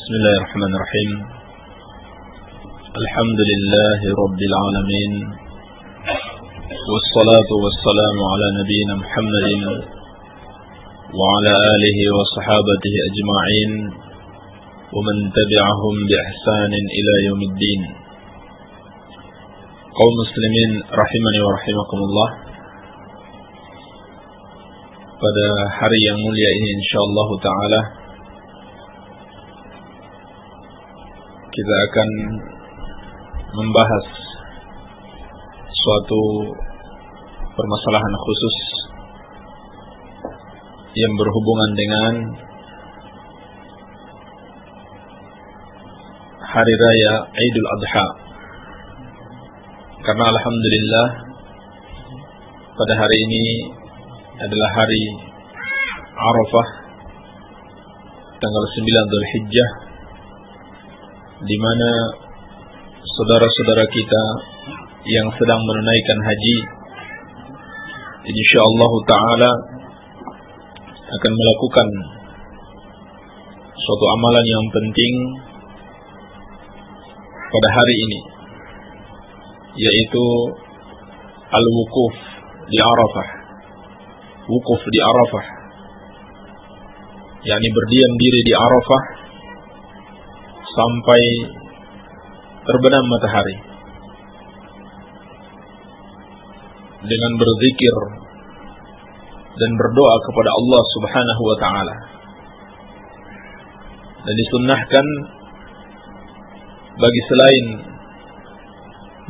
Bismillahirrahmanirrahim. Alhamdulillahi Rabbil Alamin. Wassalatu wassalamu ala nabiyyina Muhammadin wa ala alihi wa sahabatihi ajma'in wa man tabi'ahum bi ihsanin ila yaumiddin. Kaum muslimin rahimani wa rahimakumullah. Pada hari yang mulia ini insyaallah ta'ala kita akan membahas suatu permasalahan khusus yang berhubungan dengan Hari Raya Idul Adha. Karena alhamdulillah pada hari ini adalah hari Arafah, tanggal 9 Dzulhijjah, di mana saudara-saudara kita yang sedang menunaikan haji insyaallah ta'ala akan melakukan suatu amalan yang penting pada hari ini, yaitu al-wukuf di Arafah. Wukuf di Arafah, yakni berdiam diri di Arafah sampai terbenam matahari dengan berzikir dan berdoa kepada Allah Subhanahu wa taala. Dan disunnahkan bagi selain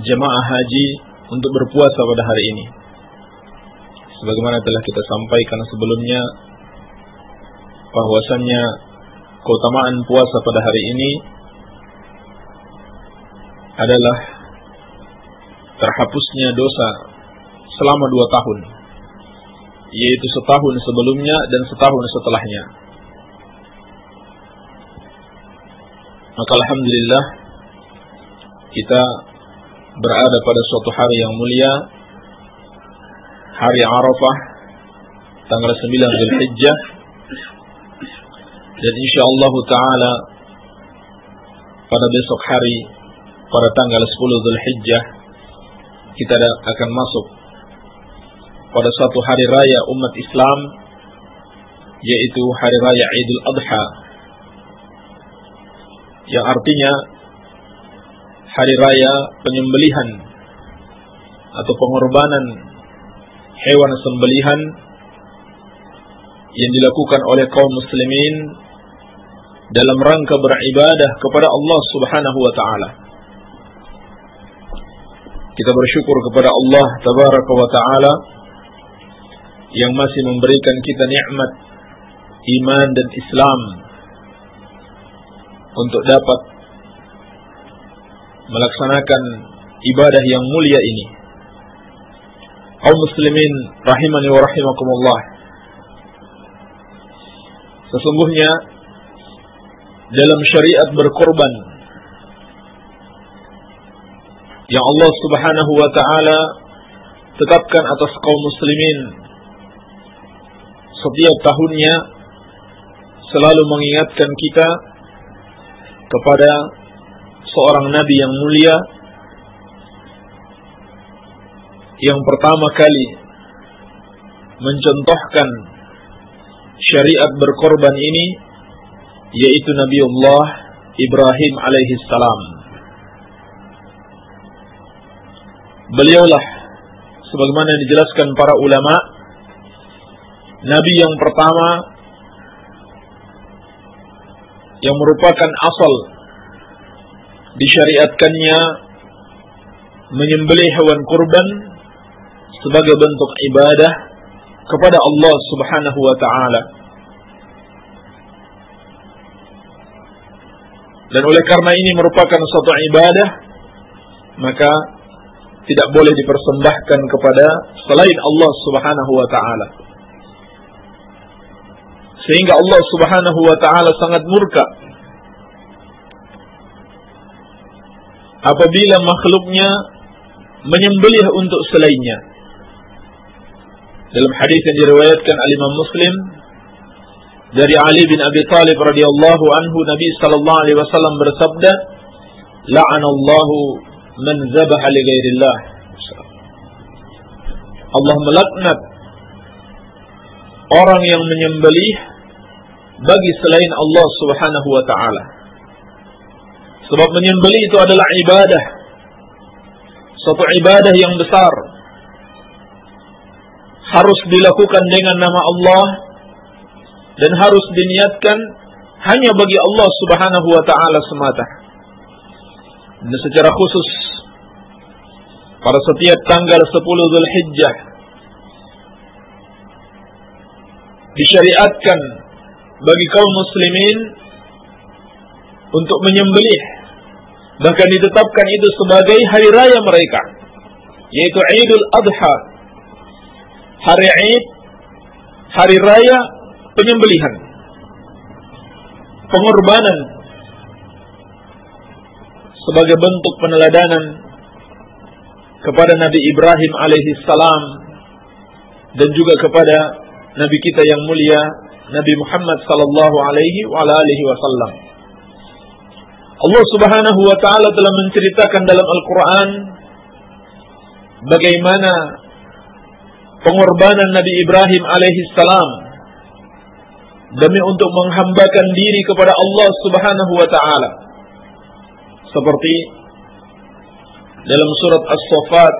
jemaah haji untuk berpuasa pada hari ini. Sebagaimana telah kita sampaikan sebelumnya, bahwasannya keutamaan puasa pada hari ini adalah terhapusnya dosa selama 2 tahun, yaitu setahun sebelumnya dan setahun setelahnya. Maka alhamdulillah kita berada pada suatu hari yang mulia, hari Arafah, tanggal 9 Dzulhijjah, dan insyaallah ta'ala pada besok hari, pada tanggal 10 Dzulhijjah, kita akan masuk pada suatu hari raya umat Islam, yaitu hari raya Idul Adha, yang artinya hari raya penyembelihan atau pengorbanan hewan sembelihan yang dilakukan oleh kaum muslimin dalam rangka beribadah kepada Allah Subhanahu wa taala. Kita bersyukur kepada Allah Tabaraka wa taala yang masih memberikan kita nikmat iman dan Islam untuk dapat melaksanakan ibadah yang mulia ini. Kaum muslimin rahimani wa rahimakumullah, sesungguhnya dalam syariat berkorban yang Allah Subhanahu wa taala tetapkan atas kaum muslimin setiap tahunnya, selalu mengingatkan kita kepada seorang nabi yang mulia yang pertama kali mencontohkan syariat berkorban ini, yaitu Nabiullah Ibrahim alaihi salam. Beliaulah, sebagaimana dijelaskan para ulama, nabi yang pertama yang merupakan asal disyariatkannya menyembelih hewan kurban sebagai bentuk ibadah kepada Allah Subhanahu wa taala. Dan oleh karena ini merupakan suatu ibadah, maka tidak boleh dipersembahkan kepada selain Allah Subhanahu wa taala. Sehingga Allah Subhanahu wa taala sangat murka apabila makhluknya menyembelih untuk selainnya. Dalam hadis yang diriwayatkan oleh Imam Muslim dari Ali bin Abi Thalib radhiyallahu anhu, Nabi sallallahu alaihi wasallam bersabda, "La'anallahu man zabaha li ghairillah." Allah melaknat orang yang menyembelih bagi selain Allah Subhanahu wa taala. Sebab menyembelih itu adalah ibadah, suatu ibadah yang besar, harus dilakukan dengan nama Allah dan harus diniatkan hanya bagi Allah Subhanahu wa taala semata. Dan secara khusus pada setiap tanggal 10 Dzulhijjah disyariatkan bagi kaum muslimin untuk menyembelih, bahkan ditetapkan itu sebagai hari raya mereka, yaitu Idul Adha, hari Id, hari raya penyembelihan, pengorbanan sebagai bentuk peneladanan kepada Nabi Ibrahim alaihi salam dan juga kepada Nabi kita yang mulia Nabi Muhammad sallallahu alaihi wasallam. Allah Subhanahu wa taala telah menceritakan dalam Al-Qur'an bagaimana pengorbanan Nabi Ibrahim alaihi salam demi untuk menghambakan diri kepada Allah Subhanahu wa taala. Seperti dalam surat As-Saffat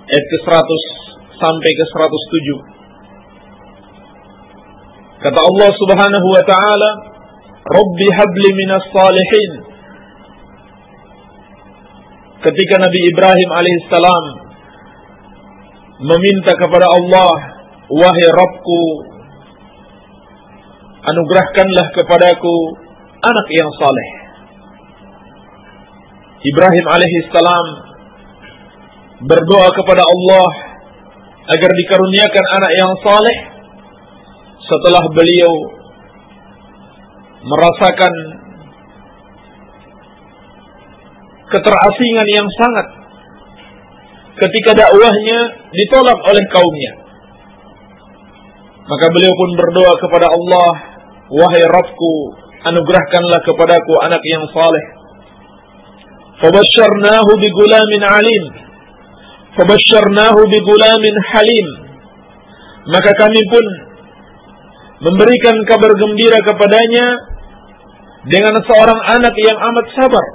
ayat ke-100 sampai ke-107. Kata Allah Subhanahu wa taala, "Rabbi habli minas salihin." Ketika Nabi Ibrahim alaihissalam meminta kepada Allah, "Wahai Rabbku, anugerahkanlah kepadaku anak yang saleh." Ibrahim alaihissalam berdoa kepada Allah agar dikaruniakan anak yang saleh setelah beliau merasakan keterasingan yang sangat ketika dakwahnya ditolak oleh kaumnya. Maka beliau pun berdoa kepada Allah, "Wahai Rabbku, anugerahkanlah kepadaku anak yang saleh." Fabasyarnahu bigulamin alim, fabasyarnahu bigulamin halim. Maka kami pun memberikan kabar gembira kepadanya dengan seorang anak yang amat sabar,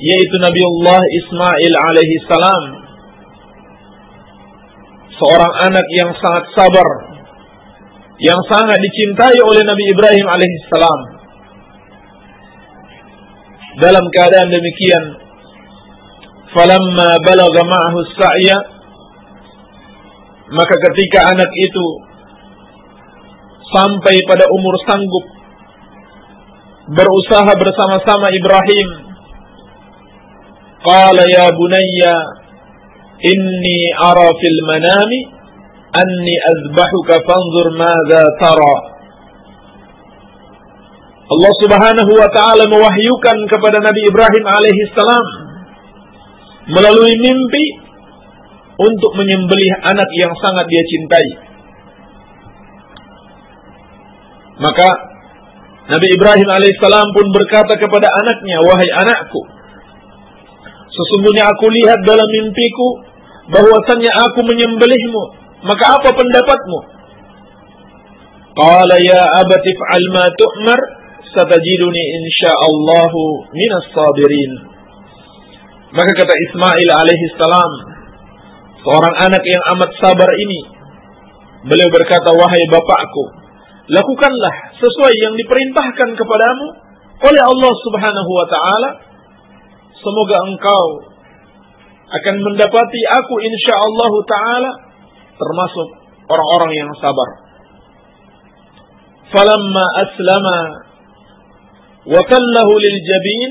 yaitu Nabiullah Ismail alaihi salam, seorang anak yang sangat sabar, yang sangat dicintai oleh Nabi Ibrahim alaihi salam. Dalam keadaan demikian, falamma balagha ma'ahu as-sa'ya, maka ketika anak itu sampai pada umur sanggup berusaha bersama-sama Ibrahim, qala ya bunayya inni ara fil manami anni azbahuka fanzur madza tara. Allah Subhanahu wa taala mewahyukan kepada Nabi Ibrahim alaihi salam melalui mimpi untuk menyembelih anak yang sangat dia cintai. Maka Nabi Ibrahim alaihissalam pun berkata kepada anaknya, "Wahai anakku, sesungguhnya aku lihat dalam mimpiku bahwasannya aku menyembelihmu. Maka apa pendapatmu?" Qala ya abati fa'al ma tu'mar satajiduni insyaallahu minas sabirin. Maka kata Ismail alaihissalam, seorang anak yang amat sabar ini, beliau berkata, "Wahai bapakku, lakukanlah sesuai yang diperintahkan kepadamu oleh Allah Subhanahu wa taala. Semoga engkau akan mendapati aku insyaallah taala termasuk orang-orang yang sabar." Falamma aslama wa tallahu lil jabin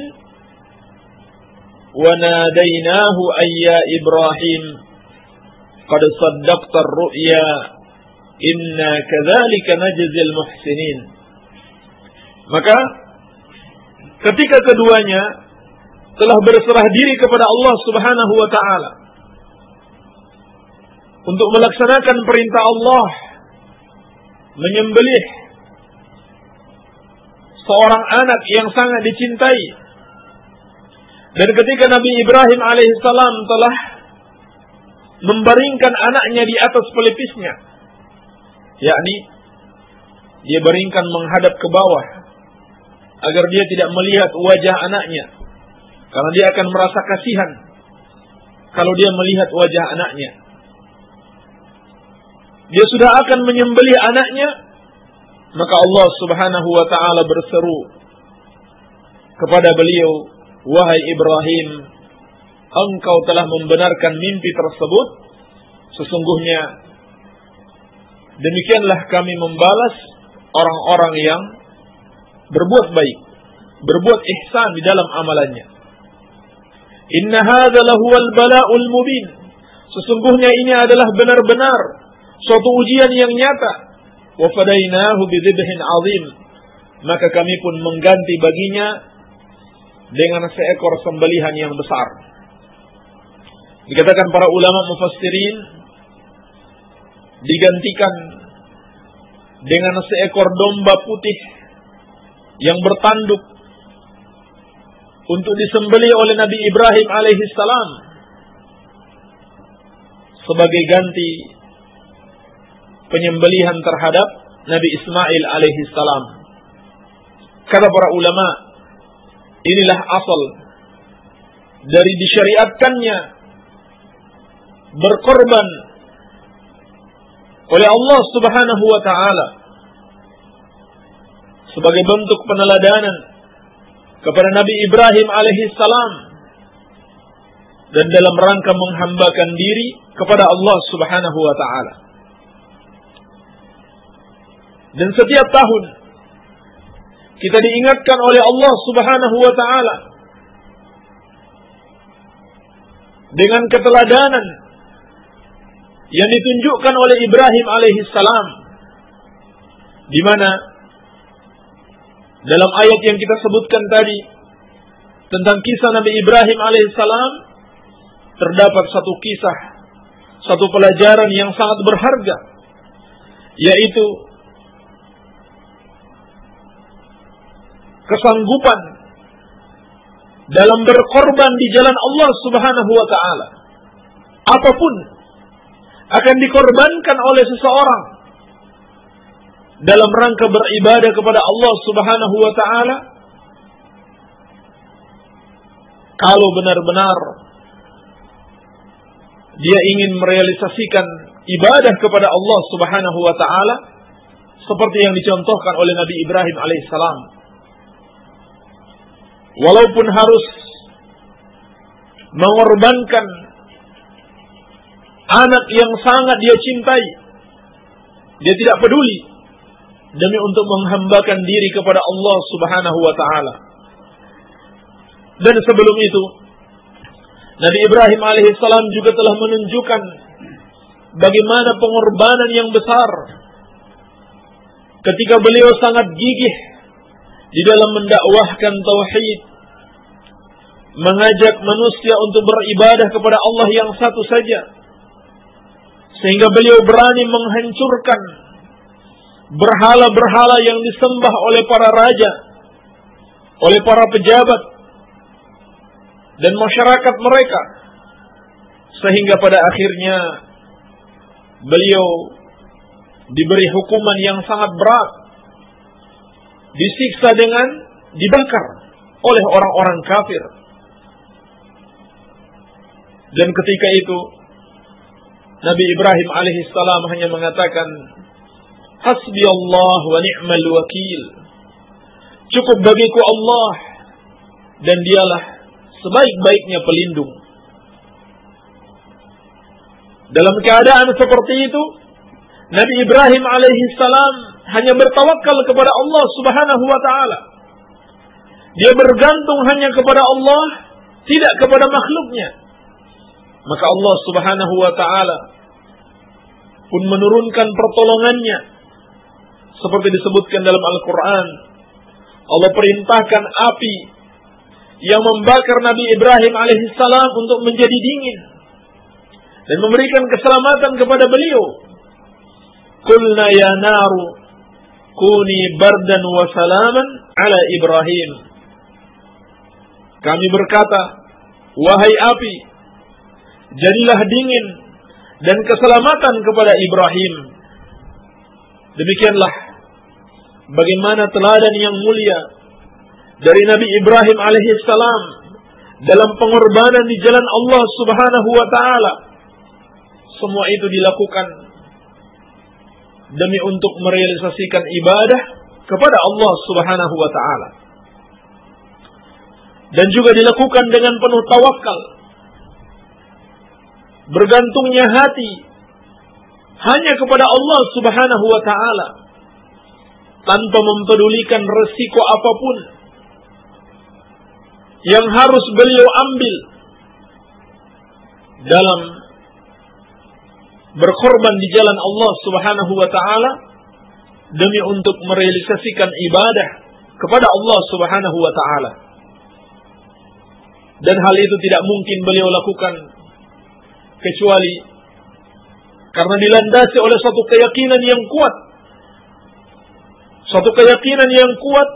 wa nadainahu ayya Ibrahim qad saddaqta ar-ru'ya inna kadzalika najzil muhsinin. Maka ketika keduanya telah berserah diri kepada Allah Subhanahu wa taala untuk melaksanakan perintah Allah menyembelih seorang anak yang sangat dicintai. Dan ketika Nabi Ibrahim alaihissalam telah membaringkan anaknya di atas pelipisnya, yakni dia baringkan menghadap ke bawah agar dia tidak melihat wajah anaknya, karena dia akan merasa kasihan kalau dia melihat wajah anaknya. Dia sudah akan menyembelih anaknya, maka Allah Subhanahu wa taala berseru kepada beliau, "Wahai Ibrahim, engkau telah membenarkan mimpi tersebut. Sesungguhnya demikianlah kami membalas orang-orang yang berbuat baik, berbuat ihsan di dalam amalannya. Inna hadza lahuwal bala'ul mubin." Sesungguhnya ini adalah benar-benar suatu ujian yang nyata. Wa fadainahu bidzibhin 'azim. Maka kami pun mengganti baginya dengan seekor sembelihan yang besar. Dikatakan para ulama mufassirin, digantikan dengan seekor domba putih yang bertanduk untuk disembelih oleh Nabi Ibrahim alaihissalam sebagai ganti penyembelihan terhadap Nabi Ismail alaihissalam. Kata para ulama, inilah asal dari disyariatkannya berkorban oleh Allah Subhanahu wa taala sebagai bentuk peneladanan kepada Nabi Ibrahim alaihissalam dan dalam rangka menghambakan diri kepada Allah Subhanahu wa taala. Dan setiap tahun kita diingatkan oleh Allah Subhanahu wa taala dengan keteladanan yang ditunjukkan oleh Ibrahim alaihissalam, di mana dalam ayat yang kita sebutkan tadi tentang kisah Nabi Ibrahim alaihissalam terdapat satu kisah, satu pelajaran yang sangat berharga, yaitu kesanggupan dalam berkorban di jalan Allah Subhanahu wa taala. Apapun akan dikorbankan oleh seseorang dalam rangka beribadah kepada Allah Subhanahu wa taala, kalau benar-benar dia ingin merealisasikan ibadah kepada Allah Subhanahu wa taala seperti yang dicontohkan oleh Nabi Ibrahim alaihissalam. Walaupun harus mengorbankan anak yang sangat dia cintai, dia tidak peduli demi untuk menghambakan diri kepada Allah Subhanahu wa taala. Dan sebelum itu Nabi Ibrahim alaihissalam juga telah menunjukkan bagaimana pengorbanan yang besar ketika beliau sangat gigih di dalam mendakwahkan tauhid, mengajak manusia untuk beribadah kepada Allah yang satu saja, sehingga beliau berani menghancurkan berhala-berhala yang disembah oleh para raja, oleh para pejabat dan masyarakat mereka, sehingga pada akhirnya beliau diberi hukuman yang sangat berat, disiksa dengan dibakar oleh orang-orang kafir. Dan ketika itu Nabi Ibrahim alaihissalam hanya mengatakan, "Hasbi Allah wa ni'mal wakil." Cukup bagiku Allah dan dialah sebaik-baiknya pelindung. Dalam keadaan seperti itu, Nabi Ibrahim alaihissalam hanya bertawakal kepada Allah Subhanahu wa taala. Dia bergantung hanya kepada Allah, tidak kepada makhluknya. Maka Allah Subhanahu wa taala pun menurunkan pertolongannya seperti disebutkan dalam Al-Qur'an. Allah perintahkan api yang membakar Nabi Ibrahim alaihissalam untuk menjadi dingin dan memberikan keselamatan kepada beliau. Qulna ya naru kuni bardan wa salaman ala Ibrahim. Kami berkata, wahai api, jadilah dingin dan keselamatan kepada Ibrahim. Demikianlah bagaimana teladan yang mulia dari Nabi Ibrahim alaihissalam dalam pengorbanan di jalan Allah Subhanahu wa taala. Semua itu dilakukan demi untuk merealisasikan ibadah kepada Allah Subhanahu wa taala. Dan juga dilakukan dengan penuh tawakal. Bergantungnya hati hanya kepada Allah Subhanahu wa taala tanpa mempedulikan resiko apapun yang harus beliau ambil dalam berkorban di jalan Allah Subhanahu wa taala demi untuk merealisasikan ibadah kepada Allah Subhanahu wa taala. Dan hal itu tidak mungkin beliau lakukan kecuali karena dilandasi oleh suatu keyakinan yang kuat. Suatu keyakinan yang kuat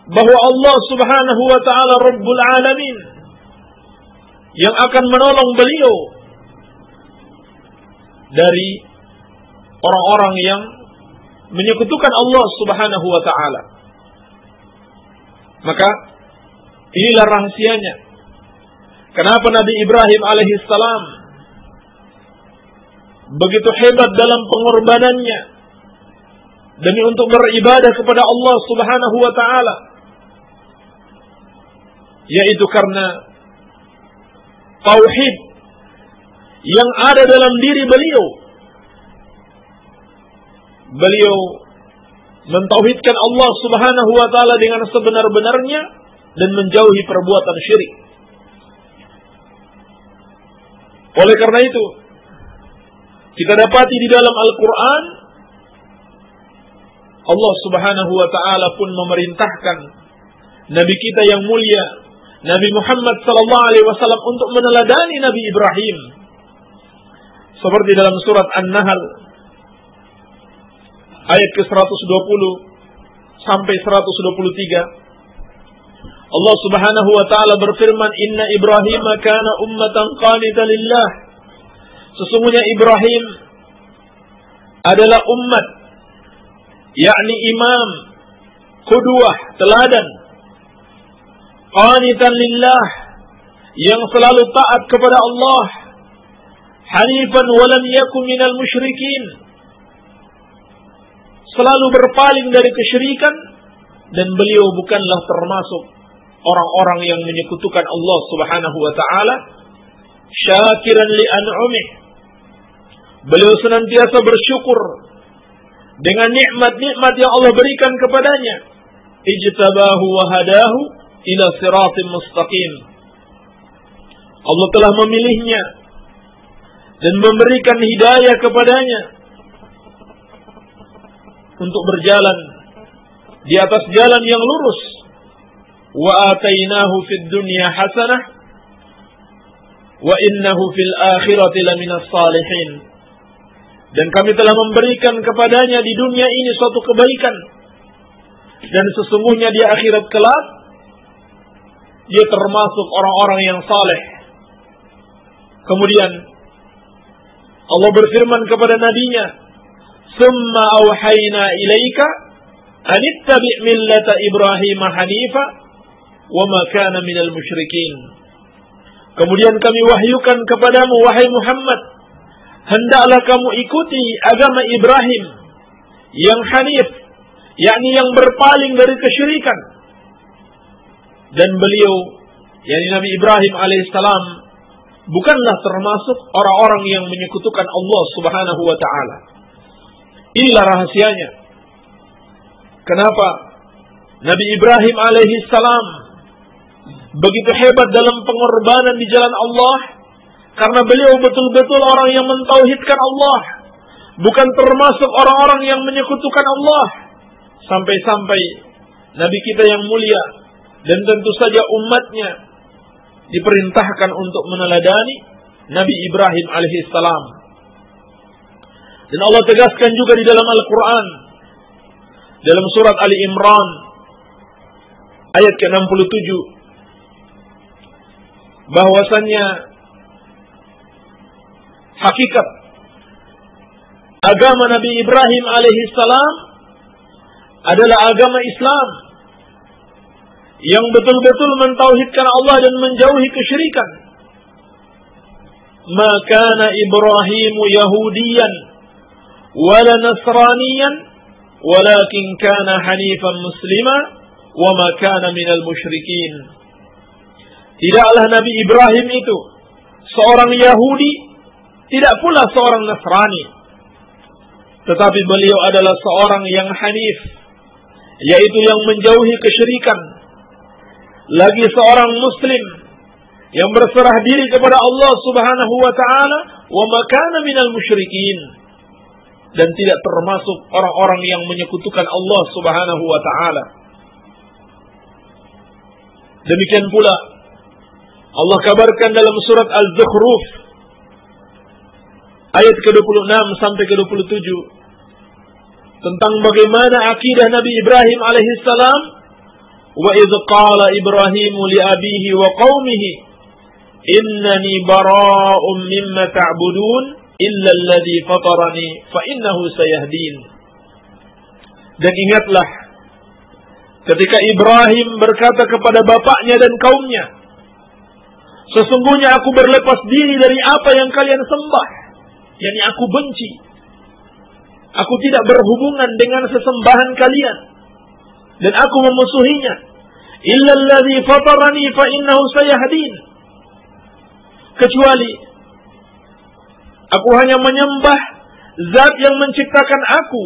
bahwa Allah Subhanahu wa taala Rabbul Alamin yang akan menolong beliau dari orang-orang yang menyekutukan Allah Subhanahu wa taala. Maka inilah rahasianya kenapa Nabi Ibrahim alaihissalam begitu hebat dalam pengorbanannya demi untuk beribadah kepada Allah Subhanahu wa taala, yaitu karena tauhid yang ada dalam diri beliau. Beliau mentauhidkan Allah Subhanahu wa taala dengan sebenar-benarnya dan menjauhi perbuatan syirik. Oleh karena itu, kita dapati di dalam Al-Quran Allah Subhanahu wa taala pun memerintahkan Nabi kita yang mulia Nabi Muhammad sallallahu alaihi wasallam untuk meneladani Nabi Ibrahim. Seperti dalam surat An-Nahl ayat ke-120 sampai 123. Allah Subhanahu wa taala berfirman, "Inna Ibrahim kana ummatan qanitan lillah." Sesungguhnya Ibrahim adalah umat, yakni imam, qudwah, teladan, qanitan lillah, yang selalu taat kepada Allah, hanifan wa lam yakun minal musyrikin, selalu berpaling dari kesyirikan, dan beliau bukanlah termasuk orang-orang yang menyekutukan Allah Subhanahu wa taala. Syakiran li an'umih, beliau senantiasa bersyukur dengan nikmat-nikmat yang Allah berikan kepadanya. Ijtabahu wa hadahu ila siratim mustaqim, Allah telah memilihnya dan memberikan hidayah kepadanya untuk berjalan di atas jalan yang lurus. Wa atainahu fid dunya hasanah wa innahu fil akhirati laminas salihin. Dan kami telah memberikan kepadanya di dunia ini suatu kebaikan, dan sesungguhnya di akhirat kelak dia termasuk orang-orang yang saleh. Kemudian Allah berfirman kepada nabinya, "Summa auhayna ilaika anittabi' millata Ibrahim hanifa wa ma kana minal musyrikin." Kemudian kami wahyukan kepadamu, wahai Muhammad, hendaklah kamu ikuti agama Ibrahim yang hanif, yakni yang berpaling dari kesyirikan. Dan beliau, yakni Nabi Ibrahim alaihissalam, bukanlah termasuk orang-orang yang menyekutukan Allah Subhanahu wa taala. Inilah rahasianya. Kenapa Nabi Ibrahim alaihissalam begitu hebat dalam pengorbanan di jalan Allah? Karena beliau betul-betul orang yang mentauhidkan Allah, bukan termasuk orang-orang yang menyekutukan Allah. Sampai-sampai Nabi kita yang mulia dan tentu saja umatnya diperintahkan untuk meneladani Nabi Ibrahim alaihissalam. Dan Allah tegaskan juga di dalam Al-Quran, dalam surat Ali Imran ayat ke-67 bahwasannya hakikat agama Nabi Ibrahim alaihissalam adalah agama Islam yang betul-betul mentauhidkan Allah dan menjauhi kesyirikan. Ma kana Ibrahim Yahudiyan wala Nasraniyan walakin kana hanifan muslima wa ma kana minal musyrikin. Tidaklah Nabi Ibrahim itu seorang Yahudi, tidak pula seorang Nasrani, tetapi beliau adalah seorang yang hanif, yaitu yang menjauhi kesyirikan, lagi seorang muslim yang berserah diri kepada Allah Subhanahu wa taala, wa ma kana minal musyrikin, dan tidak termasuk orang-orang yang menyekutukan Allah Subhanahu wa taala. Demikian pula Allah kabarkan dalam surat Al-Zukhruf ayat ke-26 sampai ke-27 tentang bagaimana akidah Nabi Ibrahim alaihissalam. Wa idh qala Ibrahim li abihi wa qaumihi innani bara'un mimma ta'budun illa alladhi fatarani fa innahu sayahdin. Dan ingatlah ketika Ibrahim berkata kepada bapaknya dan kaumnya, sesungguhnya aku berlepas diri dari apa yang kalian sembah, yakni aku benci, aku tidak berhubungan dengan sesembahan kalian, dan aku memusuhinya. Illa alladhi fatarani fa innahu sayahdin. Kecuali aku hanya menyembah zat yang menciptakan aku,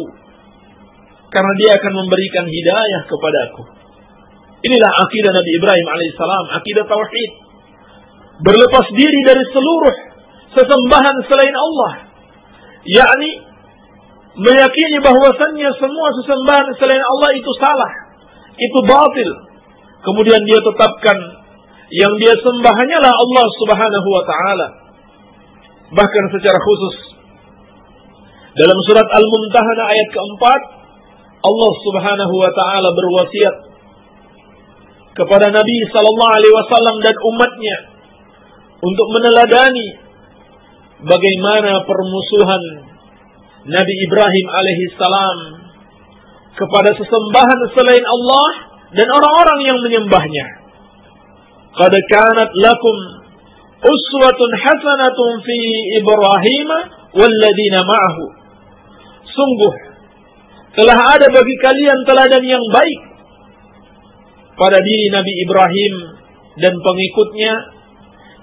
karena dia akan memberikan hidayah kepadaku. Inilah akidah Nabi Ibrahim alaihissalam, akidah tauhid. Berlepas diri dari seluruh sesembahan selain Allah, yakni meyakini bahwasannya semua sesembahan selain Allah itu salah, itu batil. Kemudian dia tetapkan yang dia sembah hanyalah Allah Subhanahu wa taala. Bahkan secara khusus dalam surat Al-Mumtahanah ayat keempat, Allah Subhanahu wa taala berwasiat kepada Nabi sallallahu alaihi wasallam dan umatnya untuk meneladani bagaimana permusuhan Nabi Ibrahim alaihissalam kepada sesembahan selain Allah dan orang-orang yang menyembahnya. Qad kanat lakum uswatun hasanatun fi Ibrahim walladzina ma'ahu. Sungguh telah ada bagi kalian teladan yang baik pada diri Nabi Ibrahim dan pengikutnya.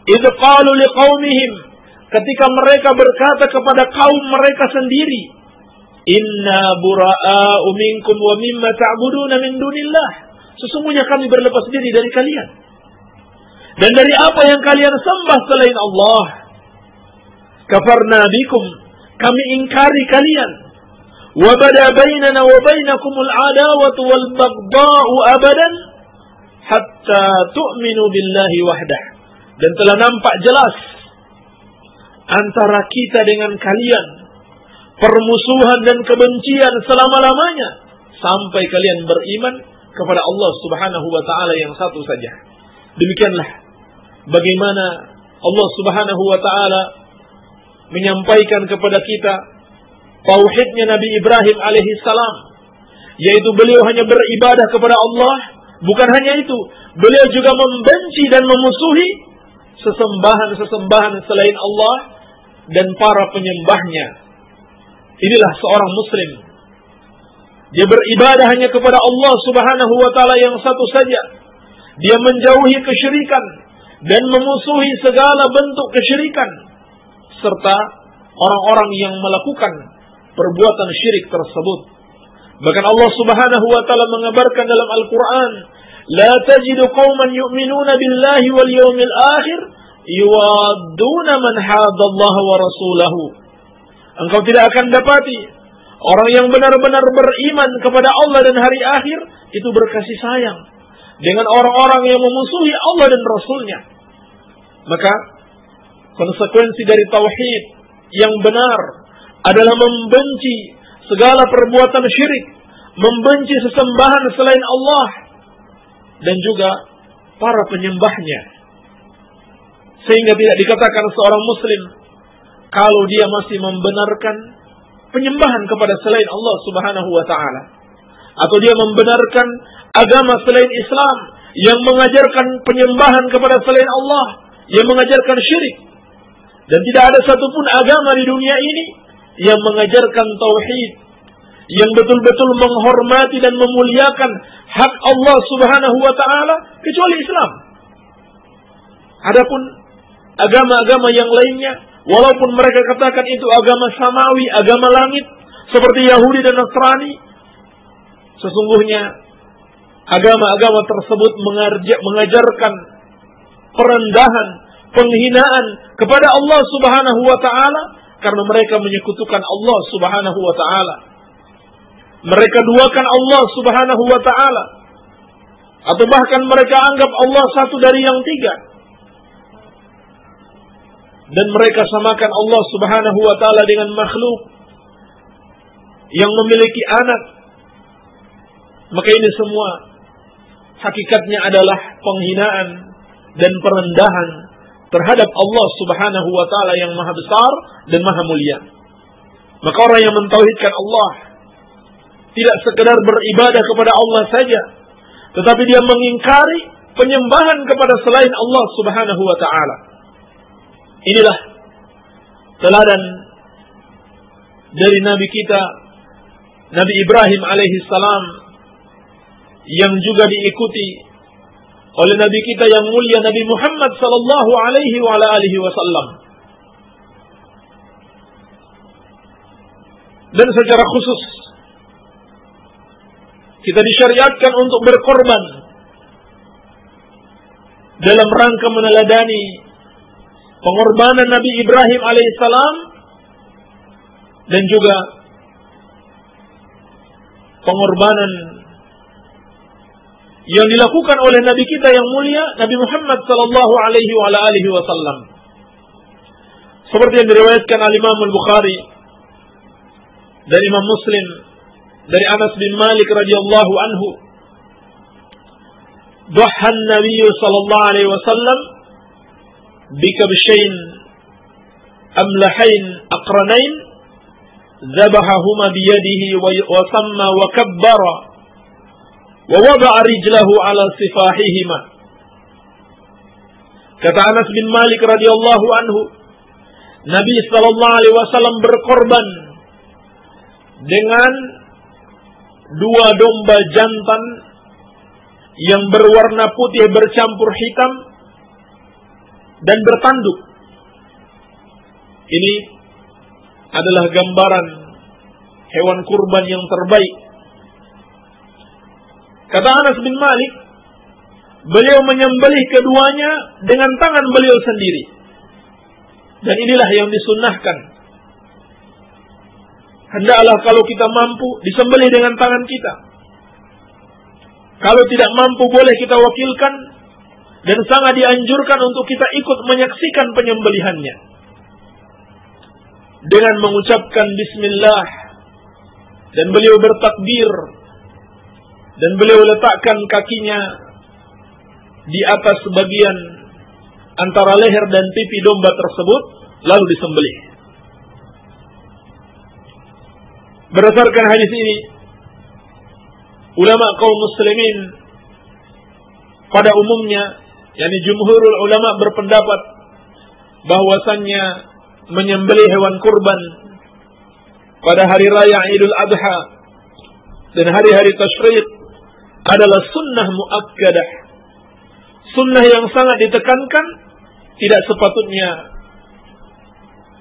Idh qalu liqaumihim, ketika mereka berkata kepada kaum mereka sendiri, inna bura'a'u minkum wa mimma ta'buduna min dunillah. Sesungguhnya kami berlepas diri dari kalian dan dari apa yang kalian sembah selain Allah. Kafarna bikum, kami ingkari kalian. Wa bada bainana wa bainakumul adawatu wal baghda'u abadan hatta tu'minu billahi wahdah. Dan telah nampak jelas antara kita dengan kalian permusuhan dan kebencian selama-lamanya sampai kalian beriman kepada Allah Subhanahu wa taala yang satu saja. Demikianlah bagaimana Allah Subhanahu wa taala menyampaikan kepada kita tauhidnya Nabi Ibrahim alaihissalam, yaitu beliau hanya beribadah kepada Allah. Bukan hanya itu, beliau juga membenci dan memusuhi sesembahan-sesembahan selain Allah dan para penyembahnya. Inilah seorang muslim. Dia beribadah hanya kepada Allah Subhanahu wa taala yang satu saja. Dia menjauhi kesyirikan dan memusuhi segala bentuk kesyirikan serta orang-orang yang melakukan perbuatan syirik tersebut. Bahkan Allah Subhanahu wa taala mengabarkan dalam Al-Qur'an, la tajidu qauman yu'minuna billahi wal yawmil akhir yuwadduna man hadallaha wa rasulahu. Engkau tidak akan dapati orang yang benar-benar beriman kepada Allah dan hari akhir itu berkasih sayang dengan orang-orang yang memusuhi Allah dan Rasulnya. Maka konsekuensi dari tauhid yang benar adalah membenci segala perbuatan syirik, membenci sesembahan selain Allah dan juga para penyembahnya. Sehingga tidak dikatakan seorang muslim kalau dia masih membenarkan penyembahan kepada selain Allah Subhanahu wa taala, atau dia membenarkan agama selain Islam yang mengajarkan penyembahan kepada selain Allah, yang mengajarkan syirik. Dan tidak ada satupun agama di dunia ini yang mengajarkan tauhid, yang betul-betul menghormati dan memuliakan hak Allah Subhanahu wa taala kecuali Islam. Adapun agama-agama yang lainnya, walaupun mereka katakan itu agama samawi, agama langit, seperti Yahudi dan Nasrani, sesungguhnya agama-agama tersebut mengajarkan perendahan, penghinaan kepada Allah Subhanahu wa taala karena mereka menyekutukan Allah Subhanahu wa taala. Mereka duakan Allah Subhanahu wa taala, atau bahkan mereka anggap Allah satu dari yang tiga. Dan mereka samakan Allah Subhanahu wa taala dengan makhluk yang memiliki anak. Maka ini semua hakikatnya adalah penghinaan dan perendahan terhadap Allah Subhanahu wa taala yang maha besar dan maha mulia. Maka orang yang mentauhidkan Allah tidak sekedar beribadah kepada Allah saja, tetapi dia mengingkari penyembahan kepada selain Allah Subhanahu wa taala. Inilah teladan dari Nabi kita, Nabi Ibrahim alaihi salam, yang juga diikuti oleh Nabi kita yang mulia Nabi Muhammad sallallahu alaihi wa ala alihi wasallam. Dan secara khusus kita disyariatkan untuk berkorban dalam rangka meneladani pengorbanan Nabi Ibrahim alaihissalam dan juga pengorbanan yang dilakukan oleh Nabi kita yang mulia Nabi Muhammad sallallahu alaihi wa ala alihi wasallam. Seperti yang diriwayatkan oleh Imam Al-Bukhari dan Imam Muslim dari Anas bin Malik radhiyallahu anhu, "Dhaha an-nabiy sallallahu alaihi wasallam bikabshain amlahain aqranain dhabahahuma biyadihi wa samma wa kabbara wa wada'a rijlahu ala sifahihima." Kata Anas bin Malik radhiyallahu anhu, Nabi sallallahu alaihi wasallam berkorban dengan dua domba jantan yang berwarna putih bercampur hitam dan bertanduk. Ini adalah gambaran hewan kurban yang terbaik. Kata Anas bin Malik, beliau menyembelih keduanya dengan tangan beliau sendiri. Dan inilah yang disunnahkan. Hendaklah kalau kita mampu disembelih dengan tangan kita. Kalau tidak mampu boleh kita wakilkan, dan sangat dianjurkan untuk kita ikut menyaksikan penyembelihannya dengan mengucapkan bismillah, dan beliau bertakbir, dan beliau letakkan kakinya di atas bagian antara leher dan pipi domba tersebut, lalu disembelih. Berdasarkan hadis ini, ulama kaum muslimin pada umumnya, yakni jumhurul ulama, berpendapat bahwasannya menyembelih hewan kurban pada hari raya Idul Adha dan hari-hari tasyrik adalah sunnah muakkadah, sunnah yang sangat ditekankan. Tidak sepatutnya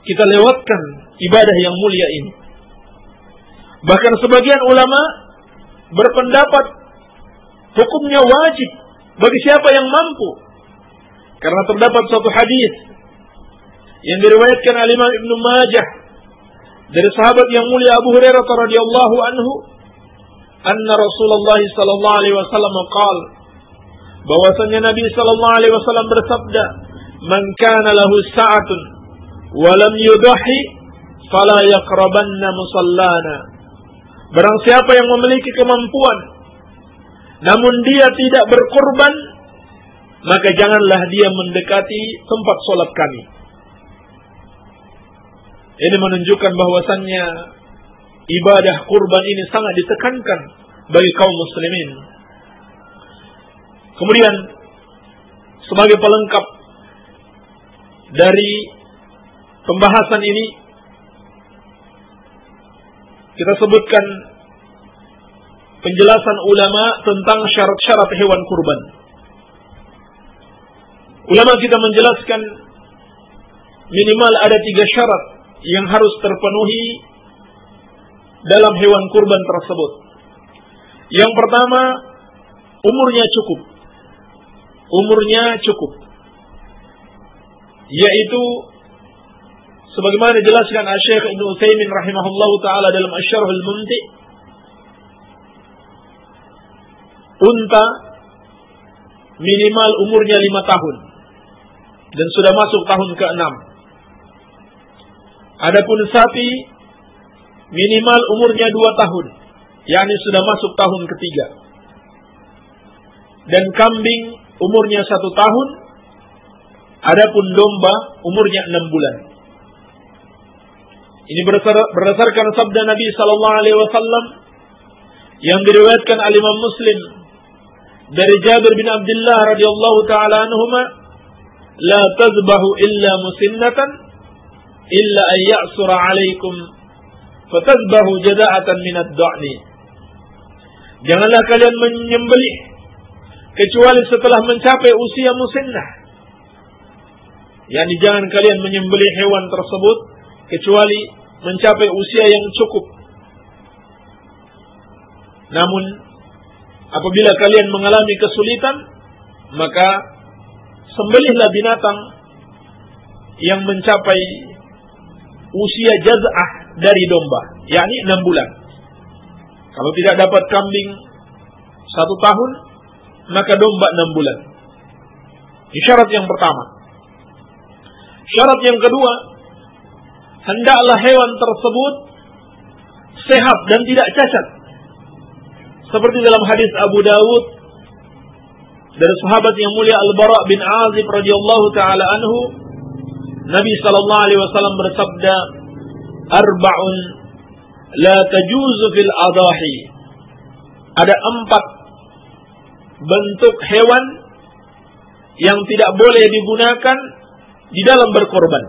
kita lewatkan ibadah yang mulia ini. Bahkan sebagian ulama berpendapat hukumnya wajib bagi siapa yang mampu, karena terdapat suatu hadis yang diriwayatkan oleh Imam Ibnu Majah dari sahabat yang mulia Abu Hurairah radhiyallahu anhu, anna Rasulullah sallallahu alaihi wasallam qaal, bahwasanya Nabi sallallahu alaihi wasallam bersabda, "Man kana lahu sa'atun wa lam yudhi fala yaqrabanna musallana." Barang siapa yang memiliki kemampuan namun dia tidak berkorban, maka janganlah dia mendekati tempat sholat kami. Ini menunjukkan bahwasannya ibadah kurban ini sangat ditekankan bagi kaum muslimin. Kemudian sebagai pelengkap dari pembahasan ini, kita sebutkan penjelasan ulama tentang syarat-syarat hewan kurban. Ulama kita menjelaskan minimal ada 3 syarat yang harus terpenuhi dalam hewan kurban tersebut. Yang pertama, umurnya cukup. Umurnya cukup, yaitu sebagaimana dijelaskan Syekh Ibnu Utsaimin rahimahullahu taala dalam Asy-Syarhul Mumti', unta minimal umurnya 5 tahun dan sudah masuk tahun ke-6. Adapun sapi minimal umurnya 2 tahun, yakni sudah masuk tahun ketiga. Dan kambing umurnya 1 tahun, adapun domba umurnya 6 bulan. Ini berdasarkan sabda Nabi sallallahu alaihi wasallam yang diriwayatkan oleh Imam Muslim dari Jabir bin Abdullah radhiyallahu taala anhuma, la tazbahu illa musinnatan illa an ya'sura 'alaikum fatazbahu jaza'atan min ad-da'ni. Janganlah kalian menyembelih kecuali setelah mencapai usia musinnah. Yani jangan kalian menyembelih hewan tersebut kecuali mencapai usia yang cukup. Namun apabila kalian mengalami kesulitan, maka sembelihlah binatang yang mencapai usia jaz'ah dari domba, yakni 6 bulan. Kalau tidak dapat kambing 1 tahun, maka domba 6 bulan. Ini syarat yang pertama. Syarat yang kedua, hendaklah hewan tersebut sehat dan tidak cacat. Seperti dalam hadis Abu Dawud dari sahabat yang mulia Al-Bara bin Azib radhiyallahu taala anhu, Nabi sallallahu alaihi wasallam bersabda, "Arba'un la tajuzu fil adahi." Ada 4 bentuk hewan yang tidak boleh digunakan di dalam berkorban.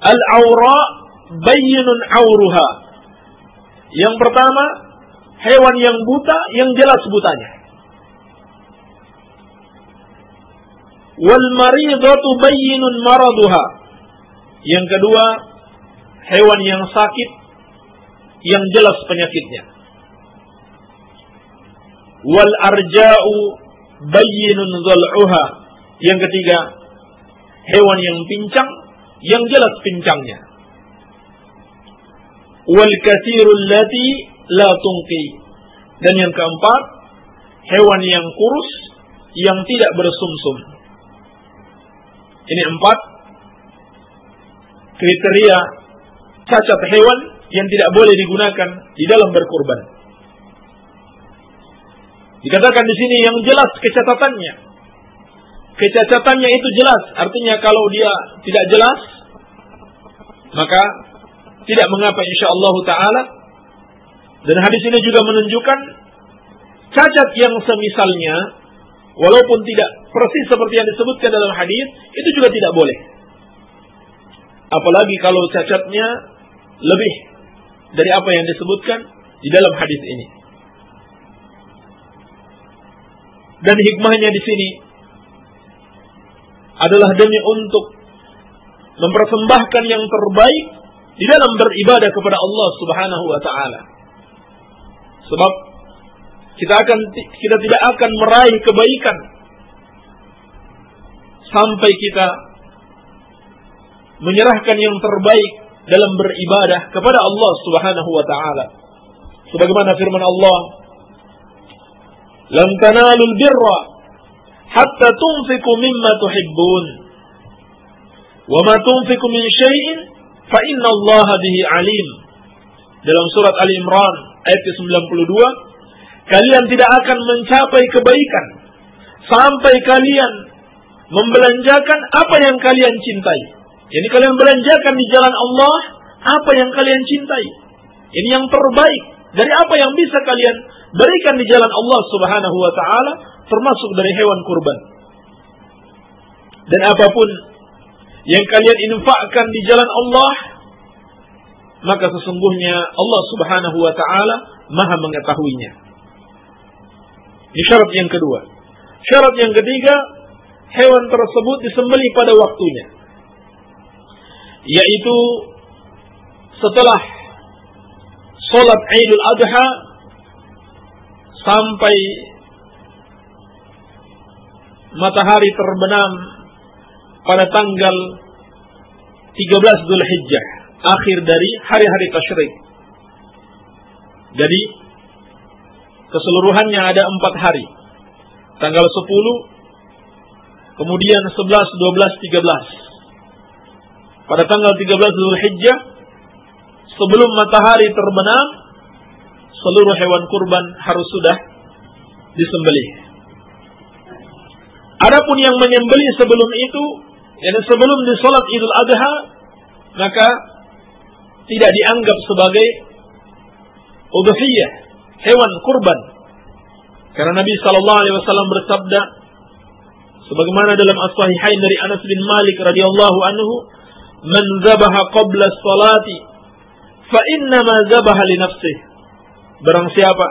Al-awra bayyinun awruha. Yang pertama, hewan yang buta, yang jelas butanya. Wal maridatu bayyinun maraduha. Yang kedua, hewan yang sakit, yang jelas penyakitnya. Wal arja'u bayyinun dhal'uha. Yang ketiga, hewan yang pincang, yang jelas pincangnya. Wal katsirul lati la tunqi. Dan yang keempat, hewan yang kurus, yang tidak bersumsum. Ini 4 kriteria cacat hewan yang tidak boleh digunakan di dalam berkurban. Dikatakan di sini yang jelas kecatatannya. Kecacatannya itu jelas, artinya kalau dia tidak jelas, maka tidak mengapa insyaallah taala. Dan hadis ini juga menunjukkan cacat yang semisalnya, walaupun tidak persis seperti yang disebutkan dalam hadis, itu juga tidak boleh. Apalagi kalau cacatnya lebih dari apa yang disebutkan di dalam hadis ini. Dan hikmahnya di sini adalah demi untuk mempersembahkan yang terbaik di dalam beribadah kepada Allah Subhanahu wa taala. Sebab kita tidak akan meraih kebaikan sampai kita menyerahkan yang terbaik dalam beribadah kepada Allah Subhanahu wa taala. Sebagaimana firman Allah, "Lan tanalul birra hatta tunfiqu mimma tuhibbun, wa ma tunfiqu min syai'in fa innallaha bihi alim. Dalam surat Ali Imran ayat ke-92, kalian tidak akan mencapai kebaikan sampai kalian membelanjakan apa yang kalian cintai. Jadi kalian belanjakan di jalan Allah apa yang kalian cintai. Ini yang terbaik dari apa yang bisa kalian berikan di jalan Allah Subhanahu wa taala, termasuk dari hewan kurban. Dan apapun yang kalian infakkan di jalan Allah, maka sesungguhnya Allah Subhanahu wa taala Maha mengetahuinya. Ini syarat yang kedua. Syarat yang ketiga, hewan tersebut disembelih pada waktunya, yaitu setelah sholat Idul Adha sampai matahari terbenam pada tanggal 13 Dzulhijjah, akhir dari hari-hari tasyrik. Jadi keseluruhannya ada 4 hari. Tanggal 10, kemudian 11, 12, 13. Pada tanggal 13 Dzulhijjah, sebelum matahari terbenam, seluruh hewan kurban harus sudah disembelih. Adapun yang menyembelih sebelum itu, yaitu sebelum disolat Idul Adha, maka tidak dianggap sebagai udhiyah, hewan kurban. Karena Nabi SAW bersabda, sebagaimana dalam As-Sahihain dari Anas bin Malik radhiyallahu anhu, "Man zabaha qabla as-salati fa innama zabaha li nafsihi." Barang siapa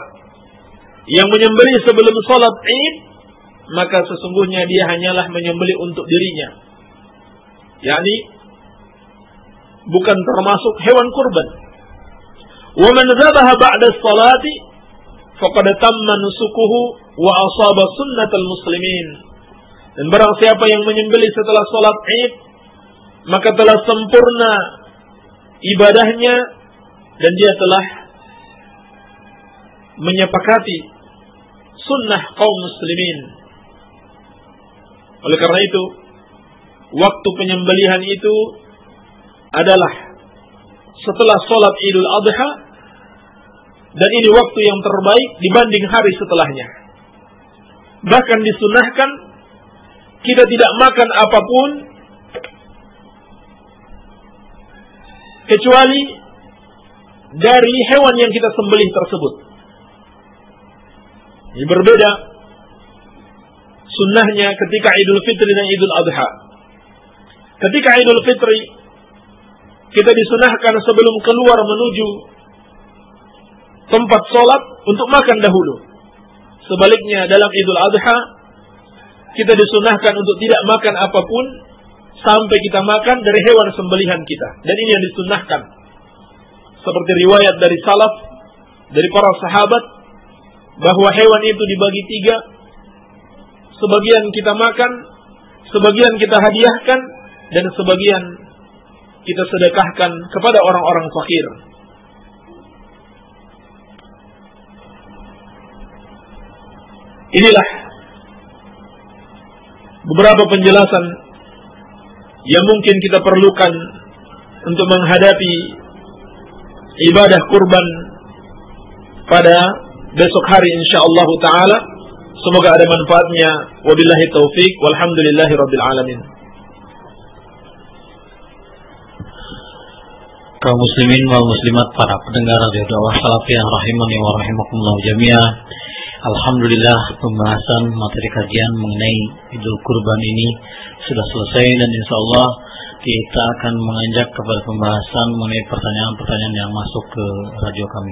yang menyembelih sebelum salat Id, maka sesungguhnya dia hanyalah menyembelih untuk dirinya. yakni bukan termasuk hewan kurban. Wa man dzabaha ba'da as-salati faqad tamma nusukuhu wa asaba sunnatal muslimin. Dan barang siapa yang menyembelih setelah salat Id, maka telah sempurna ibadahnya dan dia telah menyepakati sunnah kaum muslimin. Oleh karena itu, waktu penyembelihan itu adalah setelah sholat Idul Adha, dan ini waktu yang terbaik dibanding hari setelahnya. Bahkan disunahkan kita tidak makan apapun kecuali dari hewan yang kita sembelih tersebut. Ini berbeda sunnahnya ketika Idul Fitri dan Idul Adha. Ketika Idul Fitri, kita disunahkan sebelum keluar menuju tempat sholat untuk makan dahulu. Sebaliknya dalam Idul Adha, kita disunahkan untuk tidak makan apapun sampai kita makan dari hewan sembelihan kita. Dan ini yang disunahkan. Seperti riwayat dari salaf, dari para sahabat, bahwa hewan itu dibagi 3. Sebagian kita makan, sebagian kita hadiahkan, dan sebagian kita sedekahkan kepada orang-orang fakir. Inilah beberapa penjelasan yang mungkin kita perlukan untuk menghadapi ibadah kurban pada besok hari insyaallah taala. Semoga ada manfaatnya. Wabillahi taufik walhamdulillahi rabbil alamin. Kaum muslimin wal muslimat, para pendengar radio dakwah salafiyah rahimani wa rahimakumullah jami'an. Alhamdulillah, pembahasan materi kajian mengenai Idul Kurban ini sudah selesai, dan insyaallah kita akan menganjak kepada pembahasan mengenai pertanyaan-pertanyaan yang masuk ke radio kami.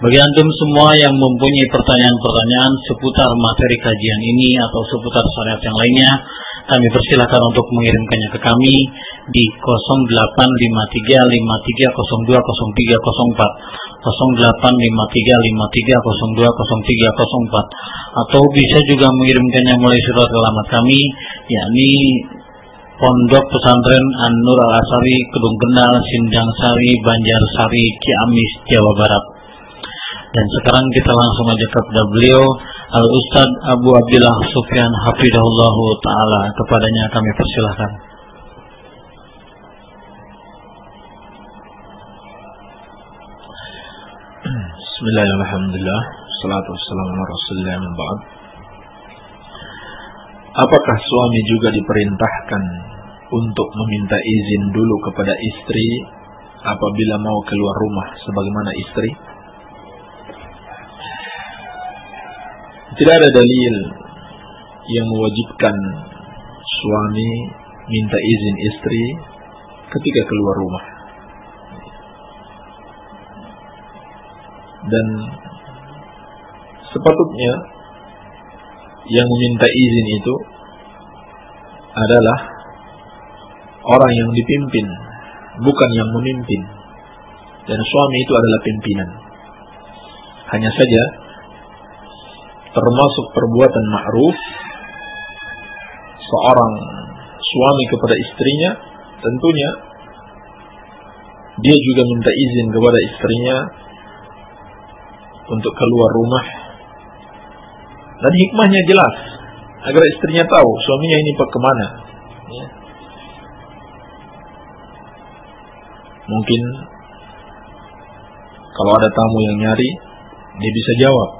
Bagi antum semua yang mempunyai pertanyaan-pertanyaan seputar materi kajian ini atau seputar syariat yang lainnya, kami persilakan untuk mengirimkannya ke kami di 085353020304, 085353020304, atau bisa juga mengirimkannya melalui surat alamat kami, yakni Pondok Pesantren An-Nur Al-Asari, Kedung Kendal, Sindang Sari, Banjarsari, Ciamis, Jawa Barat. Dan sekarang kita langsung aja kepada beliau, Al-Ustaz Abu Abdillah Sufyan Hafidahullahu Ta'ala. Kepadanya kami persilahkan. Bismillahirrahmanirrahim. Alhamdulillah. Salatu wassalamu ala Rasulillah min ba'd. Apakah suami juga diperintahkan untuk meminta izin dulu kepada istri apabila mau keluar rumah sebagaimana istri? Tidak ada dalil yang mewajibkan suami minta izin istri ketika keluar rumah. Dan sepatutnya yang meminta izin itu adalah orang yang dipimpin, bukan yang memimpin. Dan suami itu adalah pimpinan. Hanya saja termasuk perbuatan ma'ruf seorang suami kepada istrinya, tentunya dia juga minta izin kepada istrinya untuk keluar rumah, dan hikmahnya jelas agar istrinya tahu suaminya ini kemana. Mungkin kalau ada tamu yang nyari, dia bisa jawab,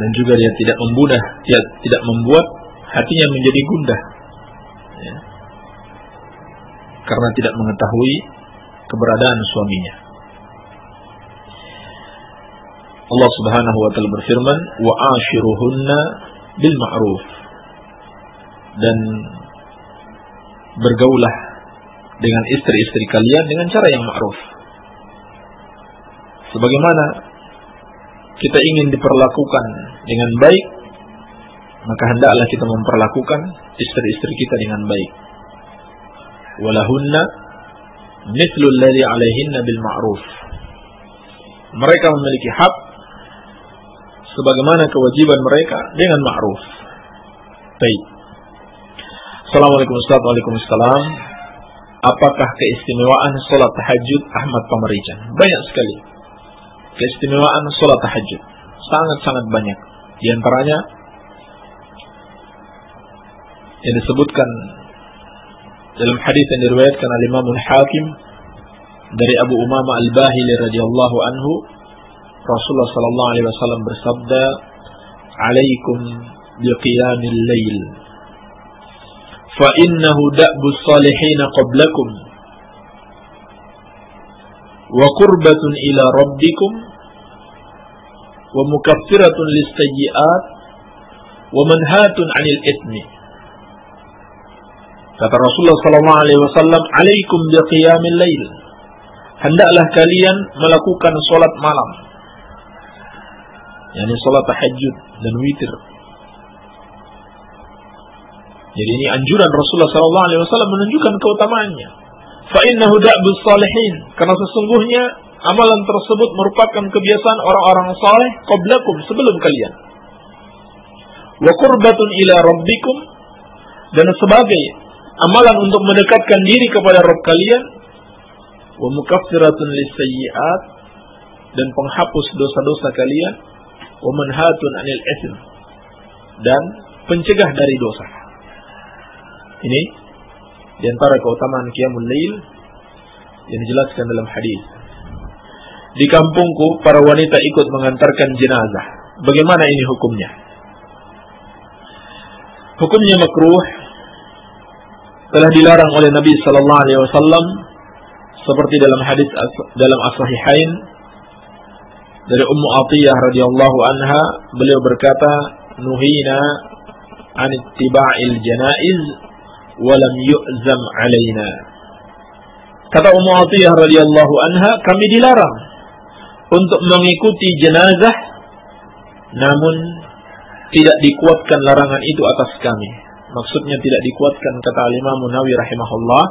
dan juga dia tidak membuat hatinya menjadi gundah, karena tidak mengetahui keberadaan suaminya. Allah Subhanahu wa taala berfirman, wa ashiruhunna bil ma'ruf, dan bergaulah dengan istri-istri kalian dengan cara yang ma'ruf. Sebagaimana kita ingin diperlakukan dengan baik, maka hendaklah kita memperlakukan istri-istri kita dengan baik. Walahunna mithlu alladhi 'alaihinna bil ma'ruf. Mereka memiliki hak sebagaimana kewajiban mereka dengan ma'ruf. Baik. Assalamualaikum Ustaz. Waalaikumsalam. Apakah keistimewaan salat tahajud Ahmad Pamarijan? Banyak sekali keistimewaan salat tahajud, sangat-sangat banyak. Di antaranya yang disebutkan dalam hadis yang diriwayatkan oleh Imam Al-Hakim dari Abu Umamah Al-Bahili radhiyallahu anhu, Rasulullah sallallahu alaihi wasallam bersabda, "Alaikum biqiyamil lail, fa innahu da'bus salihin qablakum wa qurbatun ila rabbikum wa mukaffiratun lis-sayyi'at wa manhatun 'anil itsmi." Kata Rasulullah sallallahu alaihi wasallam, "Alaikum biqiyamil lail." Hendaklah kalian melakukan salat malam, yakni salat tahajud dan witir. Jadi ini anjuran Rasulullah sallallahu alaihi wasallam menunjukkan keutamaannya. Fa innahu da'bus salihin, karena sesungguhnya amalan tersebut merupakan kebiasaan orang-orang saleh qablakum, sebelum kalian. Wa qurbatun ila rabbikum, dan sebagai amalan untuk mendekatkan diri kepada Rabb kalian. Wa mukaffiratun lis-sayyi'at, dan penghapus dosa-dosa kalian. Wa manhatun 'anil itsm, dan pencegah dari dosa. Ini di antara keutamaan qiyamul lail yang dijelaskan dalam hadis. Di kampungku para wanita ikut mengantarkan jenazah. Bagaimana ini hukumnya? Hukumnya makruh, telah dilarang oleh Nabi sallallahu alaihi wasallam seperti dalam hadis dalam as-sahihain dari Ummu Atiyah radhiyallahu anha, beliau berkata, "Nuhina an ittiba'il janaiz wa lam yu'zam 'alaina." Kata Ummu Atiyah radhiyallahu anha, kami dilarang untuk mengikuti jenazah, namun tidak dikuatkan larangan itu atas kami. Maksudnya tidak dikuatkan, kata Imam Nawawi rahimahullah,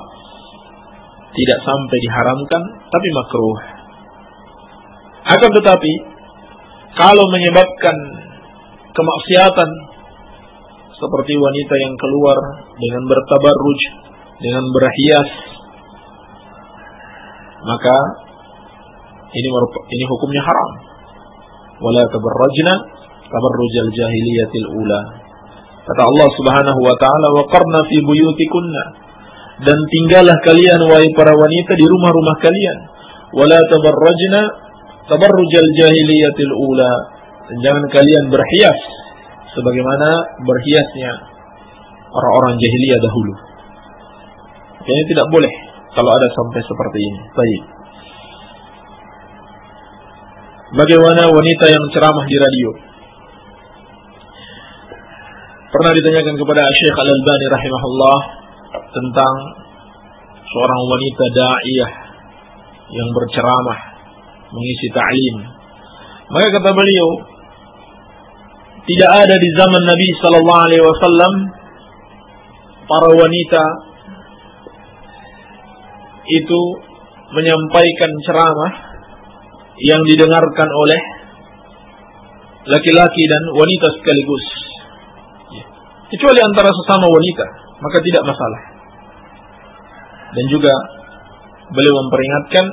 tidak sampai diharamkan, tapi makruh. Akan tetapi kalau menyebabkan kemaksiatan seperti wanita yang keluar dengan bertabarruj, dengan berhias, maka ini hukumnya haram. Wala tabarrajna tabarrujal jahiliyatil ula. Kata Allah Subhanahu wa taala, wa qarna fi buyutikunna, dan tinggallah kalian wahai para wanita di rumah-rumah kalian. Wala tabarrajna tabarrujal jahiliyatil ula, dan jangan kalian berhias sebagaimana berhiasnya orang-orang jahiliyah dahulu. Ini tidak boleh kalau ada sampai seperti ini. Baik. Bagaimana wanita yang ceramah di radio? Pernah ditanyakan kepada Syekh Al-Albani rahimahullah tentang seorang wanita da'iyah yang berceramah, mengisi ta'lim. Maka kata beliau, tidak ada di zaman Nabi sallallahu alaihi wasallam para wanita itu menyampaikan ceramah yang didengarkan oleh laki-laki dan wanita sekaligus, kecuali antara sesama wanita, maka tidak masalah. Dan juga beliau memperingatkan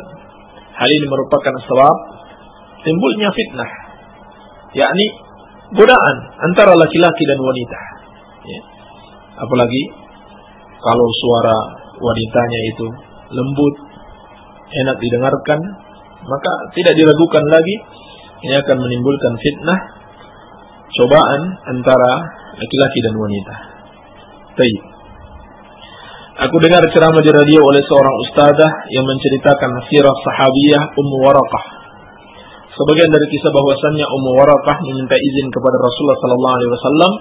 hal ini merupakan sebab timbulnya fitnah, yakni godaan antara laki-laki dan wanita. Apalagi kalau suara wanitanya itu lembut, enak didengarkan, maka tidak diragukan lagi ini akan menimbulkan fitnah, cobaan antara laki-laki dan wanita. Baik. Aku dengar ceramah di radio oleh seorang ustadzah yang menceritakan sirah sahabiyah Ummu Waraqah. Sebagian dari kisah bahwasannya Ummu Waraqah meminta izin kepada Rasulullah sallallahu alaihi wasallam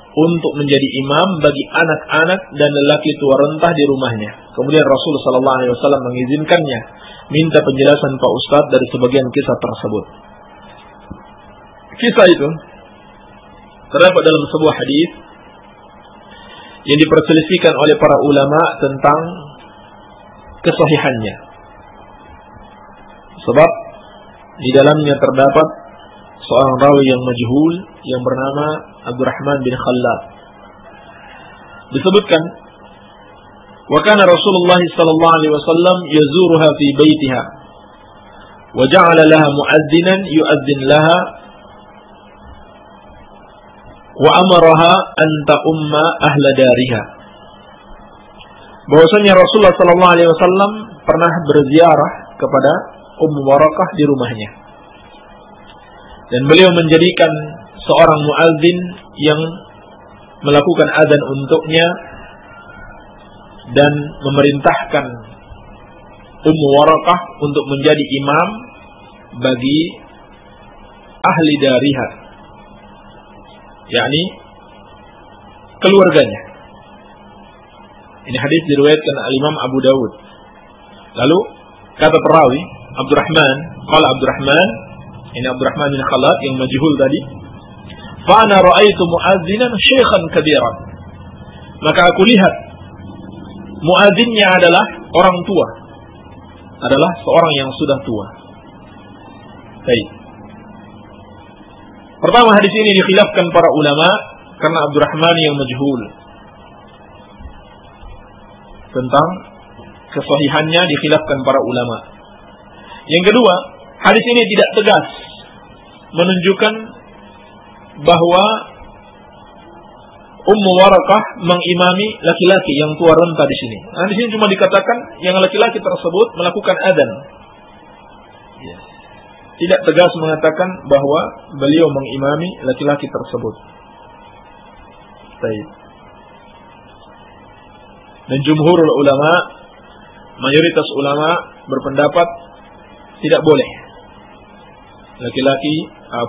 untuk menjadi imam bagi anak-anak dan lelaki tua renta di rumahnya. Kemudian Rasulullah sallallahu alaihi wasallam mengizinkannya. Minta penjelasan Pak Ustadz dari sebagian kisah tersebut. Kisah itu terdapat dalam sebuah hadis yang diperselisihkan oleh para ulama tentang kesahihannya. Sebab di dalamnya terdapat seorang rawi yang majhul yang bernama Abdurrahman bin Khallad. Disebutkan, wa kana Rasulullah sallallahu alaihi wasallam yazuruha fi baitiha wa ja'ala laha mu'adhdhinan yu'adhdhin laha wa amaraha an ta'umma ahla dariha. Bahwasanya Rasulullah sallallahu alaihi wasallam pernah berziarah kepada Ummu Waraqah di rumahnya. Dan beliau menjadikan seorang muadzin yang melakukan adzan untuknya dan memerintahkan Ummu Waraqah untuk menjadi imam bagi ahli dariha, yakni keluarganya. Ini hadis diriwayatkan al-Imam Abu Dawud. Lalu kata perawi Abdurrahman, qala Abdurrahman, ini Abdurrahman bin Khallad yang majhul tadi, fa ana ra'aitu mu'adzinan syaikhan kabiran. Maka aku lihat muadzinnya adalah orang tua, adalah seorang yang sudah tua. Baik. Pertama, hadis ini dikhilafkan para ulama karena Abdurrahman yang majhul. Tentang kesahihannya dikhilafkan para ulama. Yang kedua, hadis ini tidak tegas menunjukkan bahwa Ummu Waraqah mengimami laki-laki yang tua renta di sini. Nah, di sini cuma dikatakan yang laki-laki tersebut melakukan adzan. Tidak tegas mengatakan bahwa beliau mengimami laki-laki tersebut. Baik. Dan jumhurul ulama, mayoritas ulama berpendapat tidak boleh laki-laki,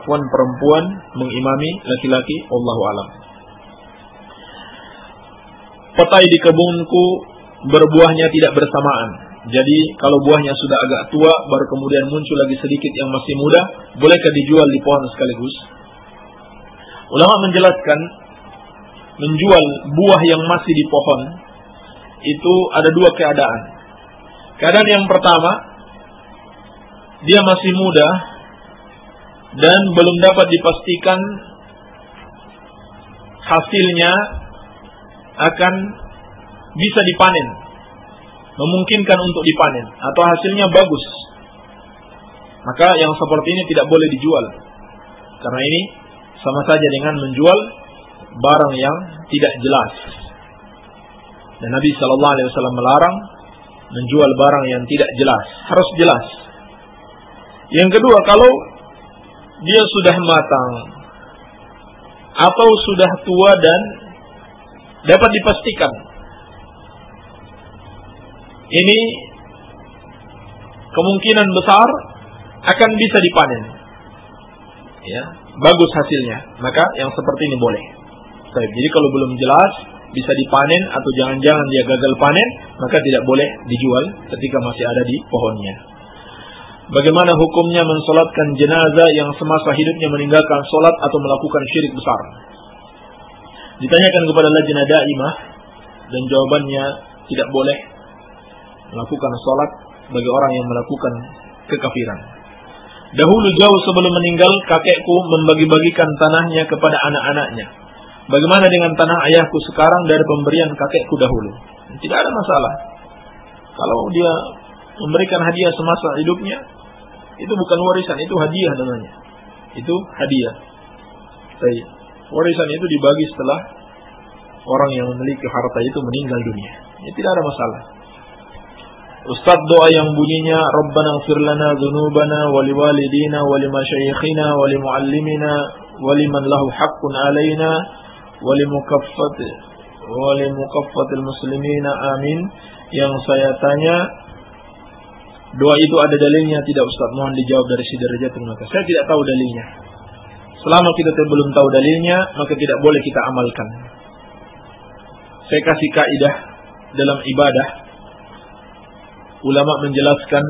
perempuan mengimami laki-laki. Wallahu a'lam. Petai di kebunku berbuahnya tidak bersamaan. Jadi kalau buahnya sudah agak tua, baru kemudian muncul lagi sedikit yang masih muda, bolehkah dijual di pohon sekaligus? Ulama menjelaskan, menjual buah yang masih di pohon itu ada dua keadaan. Keadaan yang pertama, dia masih muda dan belum dapat dipastikan hasilnya akan bisa dipanen, memungkinkan untuk dipanen, atau hasilnya bagus. Maka yang seperti ini tidak boleh dijual, karena ini sama saja dengan menjual barang yang tidak jelas. Dan Nabi SAW melarang menjual barang yang tidak jelas, harus jelas. Yang kedua, kalau dia sudah matang atau sudah tua dan dapat dipastikan ini kemungkinan besar akan bisa dipanen, ya, bagus hasilnya, maka yang seperti ini boleh. Jadi kalau belum jelas bisa dipanen atau jangan-jangan dia gagal panen, maka tidak boleh dijual ketika masih ada di pohonnya. Bagaimana hukumnya mensolatkan jenazah yang semasa hidupnya meninggalkan solat atau melakukan syirik besar? Ditanyakan kepada lajnah daimah dan jawabannya tidak boleh melakukan solat bagi orang yang melakukan kekafiran. Dahulu jauh sebelum meninggal, kakekku membagi-bagikan tanahnya kepada anak-anaknya. Bagaimana dengan tanah ayahku sekarang dari pemberian kakekku dahulu? Tidak ada masalah. Kalau dia memberikan hadiah semasa hidupnya, itu bukan warisan, itu hadiah namanya. Itu hadiah. Baik. Warisan itu dibagi setelah orang yang memiliki harta itu meninggal dunia. Ya, tidak ada masalah. Ustaz, doa yang bunyinya Rabbana ighfir lana dzunubana wa liwalidina wa limasyayikhina wa limuallimina wa liman lahu haqqun alaina wa limukaffatil muslimina amin. Yang saya tanya, doa itu ada dalilnya tidak Ustaz? Mohon dijawab dari Sidrajatul Muntaha. Saya tidak tahu dalilnya. Selama kita belum tahu dalilnya, maka tidak boleh kita amalkan. Saya kasih kaidah dalam ibadah. Ulama menjelaskan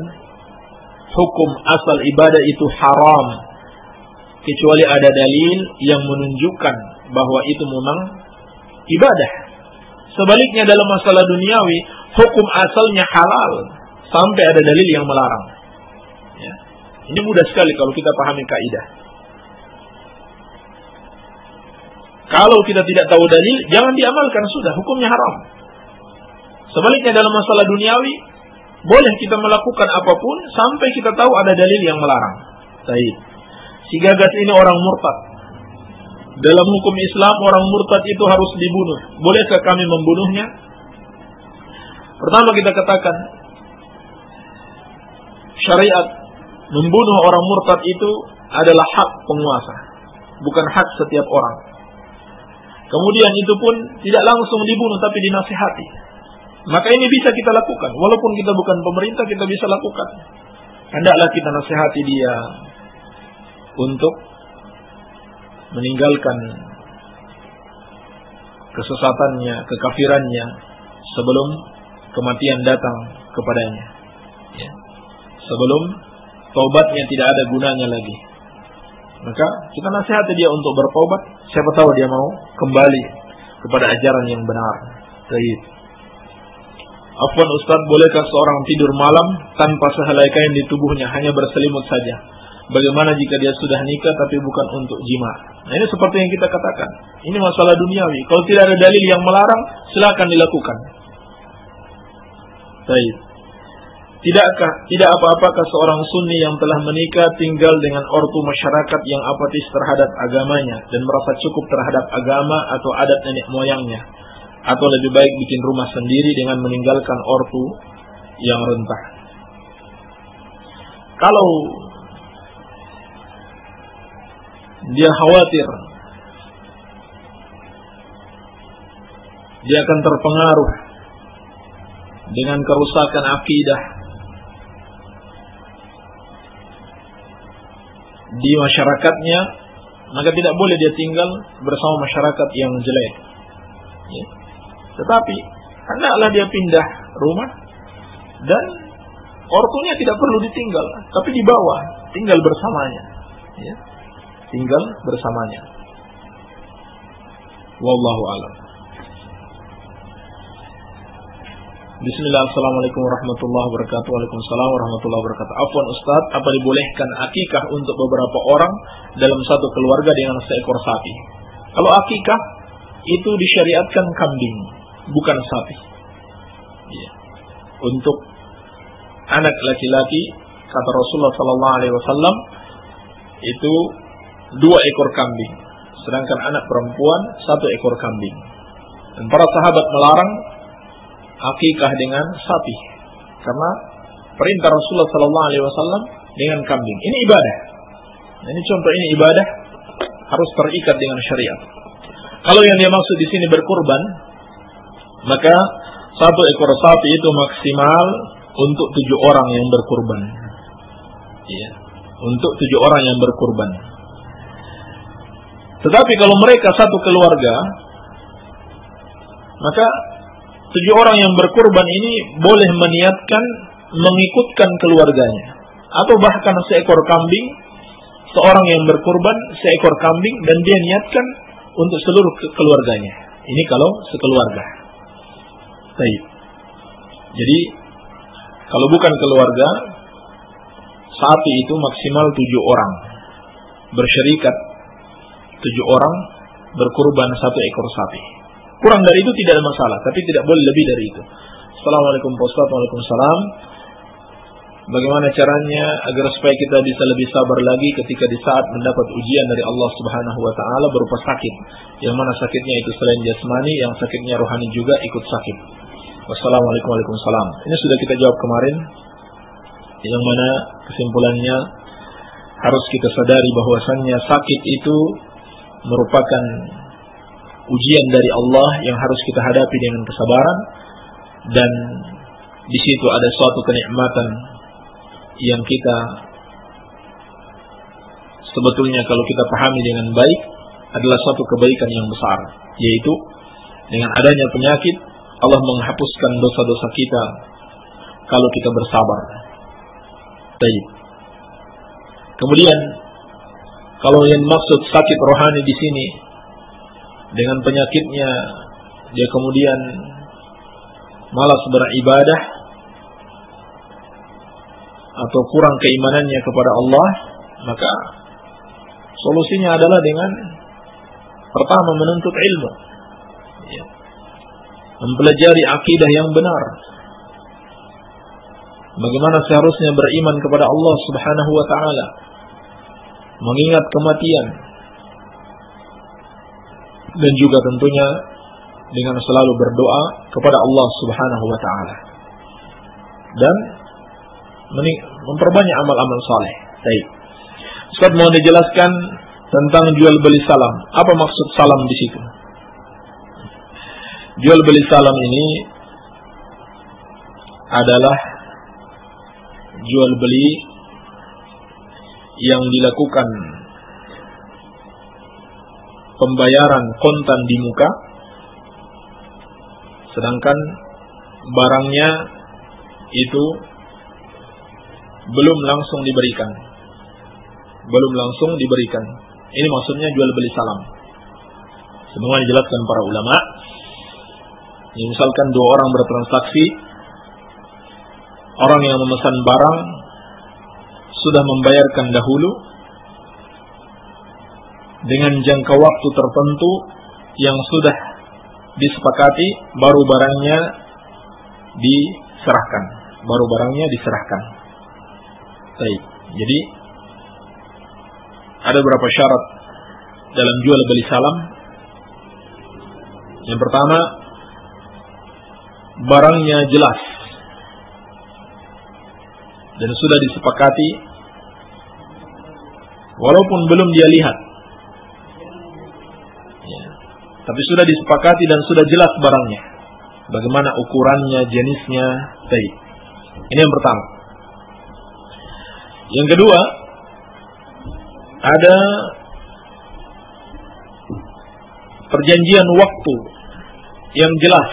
hukum asal ibadah itu haram kecuali ada dalil yang menunjukkan bahwa itu memang ibadah. Sebaliknya dalam masalah duniawi, hukum asalnya halal sampai ada dalil yang melarang. Ya. Ini mudah sekali kalau kita pahami kaidah. Kalau kita tidak tahu dalil, jangan diamalkan, sudah hukumnya haram. Sebaliknya dalam masalah duniawi, boleh kita melakukan apapun sampai kita tahu ada dalil yang melarang. Baik. Si Gagas ini orang murtad. Dalam hukum Islam orang murtad itu harus dibunuh. Bolehkah kami membunuhnya? Pertama kita katakan, syariat membunuh orang murtad itu adalah hak penguasa, bukan hak setiap orang. Kemudian itu pun tidak langsung dibunuh tapi dinasihati. Maka ini bisa kita lakukan. Walaupun kita bukan pemerintah, kita bisa lakukan. Hendaklah kita nasihati dia untuk meninggalkan kesesatannya, kekafirannya sebelum kematian datang kepadanya. Ya. Sebelum taubatnya tidak ada gunanya lagi. Maka kita nasihati dia untuk bertaubat. Siapa tahu dia mau kembali kepada ajaran yang benar. Baik. Afwan Ustaz, bolehkah seorang tidur malam tanpa sehelai kain di tubuhnya, hanya berselimut saja? Bagaimana jika dia sudah nikah tapi bukan untuk jima? Nah, ini seperti yang kita katakan. Ini masalah duniawi. Kalau tidak ada dalil yang melarang, silakan dilakukan. Baik. Tidak apa-apakah seorang sunni yang telah menikah tinggal dengan ortu masyarakat yang apatis terhadap agamanya dan merasa cukup terhadap agama atau adat nenek moyangnya? Atau lebih baik bikin rumah sendiri dengan meninggalkan ortu yang rentah? Kalau dia khawatir dia akan terpengaruh dengan kerusakan akidah di masyarakatnya, maka tidak boleh dia tinggal bersama masyarakat yang jelek. Ya. Tetapi hendaklah dia pindah rumah dan ortunya tidak perlu ditinggal, tapi dibawa, tinggal bersamanya. Ya. Tinggal bersamanya. Wallahu a'lam. Bismillah, assalamualaikum warahmatullahi wabarakatuh. Waalaikumsalam warahmatullahi wabarakatuh. Afwan Ustaz, apa dibolehkan akikah untuk beberapa orang dalam satu keluarga dengan seekor sapi? Kalau akikah itu disyariatkan kambing, bukan sapi. Ya. Untuk anak laki-laki, kata Rasulullah SAW, itu 2 ekor kambing, sedangkan anak perempuan 1 ekor kambing. Dan para sahabat melarang akikah dengan sapi, karena perintah Rasulullah SAW dengan kambing. Ini ibadah. Ini contoh, ini ibadah harus terikat dengan syariat. Kalau yang dia maksud di sini berkurban, maka 1 ekor sapi itu maksimal untuk 7 orang yang berkurban. Ya, untuk 7 orang yang berkurban. Tetapi kalau mereka satu keluarga, maka 7 orang yang berkurban ini boleh meniatkan mengikutkan keluarganya, atau bahkan seekor kambing, seorang yang berkurban seekor kambing dan dia niatkan untuk seluruh keluarganya. Ini kalau sekeluarga. Baik. Jadi kalau bukan keluarga, sapi itu maksimal 7 orang bersyarikat, 7 orang berkurban 1 ekor sapi. Kurang dari itu tidak ada masalah, tapi tidak boleh lebih dari itu. Assalamualaikum Pak Ustaz. Waalaikumsalam. Bagaimana caranya agar supaya kita bisa lebih sabar lagi ketika di saat mendapat ujian dari Allah Subhanahu wa taala berupa sakit, yang mana sakitnya itu selain jasmani, yang sakitnya rohani juga ikut sakit. Wassalamualaikum. Waalaikumsalam. Ini sudah kita jawab kemarin, yang mana kesimpulannya harus kita sadari bahwasannya sakit itu merupakan ujian dari Allah yang harus kita hadapi dengan kesabaran, dan di situ ada suatu kenikmatan yang kita sebetulnya kalau kita pahami dengan baik adalah suatu kebaikan yang besar, yaitu dengan adanya penyakit Allah menghapuskan dosa-dosa kita kalau kita bersabar. Baik. Kemudian kalau yang maksud sakit rohani di sini dengan penyakitnya dia kemudian malas beribadah atau kurang keimanannya kepada Allah, maka solusinya adalah dengan pertama menuntut ilmu, ya, mempelajari akidah yang benar, bagaimana seharusnya beriman kepada Allah Subhanahu wa taala, mengingat kematian, dan juga tentunya dengan selalu berdoa kepada Allah Subhanahu wa taala, dan memperbanyak amal-amal saleh. Baik. Ustaz, mau dijelaskan tentang jual beli salam. Apa maksud salam di situ? Jual beli salam ini adalah jual beli yang dilakukan pembayaran kontan di muka, sedangkan barangnya itu belum langsung diberikan. Ini maksudnya jual beli salam. Semua dijelaskan para ulama. Misalkan 2 orang bertransaksi, orang yang memesan barang sudah membayarkan dahulu dengan jangka waktu tertentu yang sudah disepakati, baru barangnya diserahkan. Baik. Jadi ada beberapa syarat dalam jual beli salam. Yang pertama, barangnya jelas dan sudah disepakati, walaupun belum dia lihat, ya, tapi sudah disepakati dan sudah jelas barangnya, bagaimana ukurannya, jenisnya. Baik. Ini yang pertama. Yang kedua, ada perjanjian waktu yang jelas.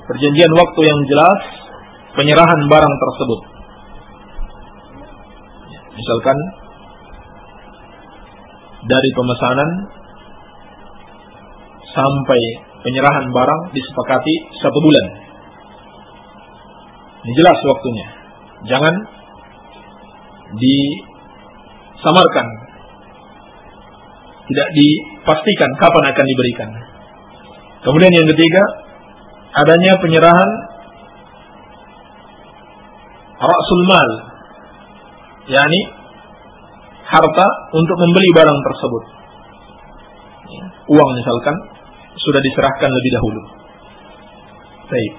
Perjanjian waktu yang jelas penyerahan barang tersebut. Misalkan dari pemesanan sampai penyerahan barang disepakati 1 bulan. Ini jelas waktunya. Jangan disamarkan, tidak dipastikan kapan akan diberikan. Kemudian yang ketiga, adanya penyerahan ra'sul mal, yakni harta untuk membeli barang tersebut. Uang misalkan sudah diserahkan lebih dahulu. Baik.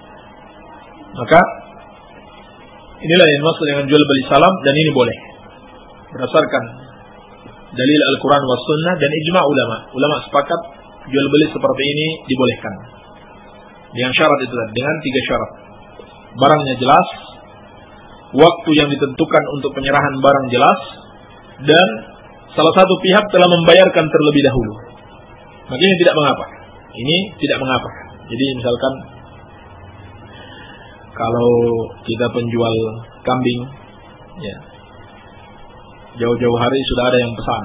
Maka Inilah yang maksud dengan jual beli salam, dan ini boleh berdasarkan dalil Al-Quran was Sunnah dan ijma ulama. Ulama sepakat jual beli seperti ini dibolehkan. Dengan syarat itu, dengan 3 syarat. Barangnya jelas, waktu yang ditentukan untuk penyerahan barang jelas, dan salah satu pihak telah membayarkan terlebih dahulu. Maka ini tidak mengapa. Ini tidak mengapa. Jadi misalkan kalau kita penjual kambing, ya, jauh-jauh hari sudah ada yang pesan.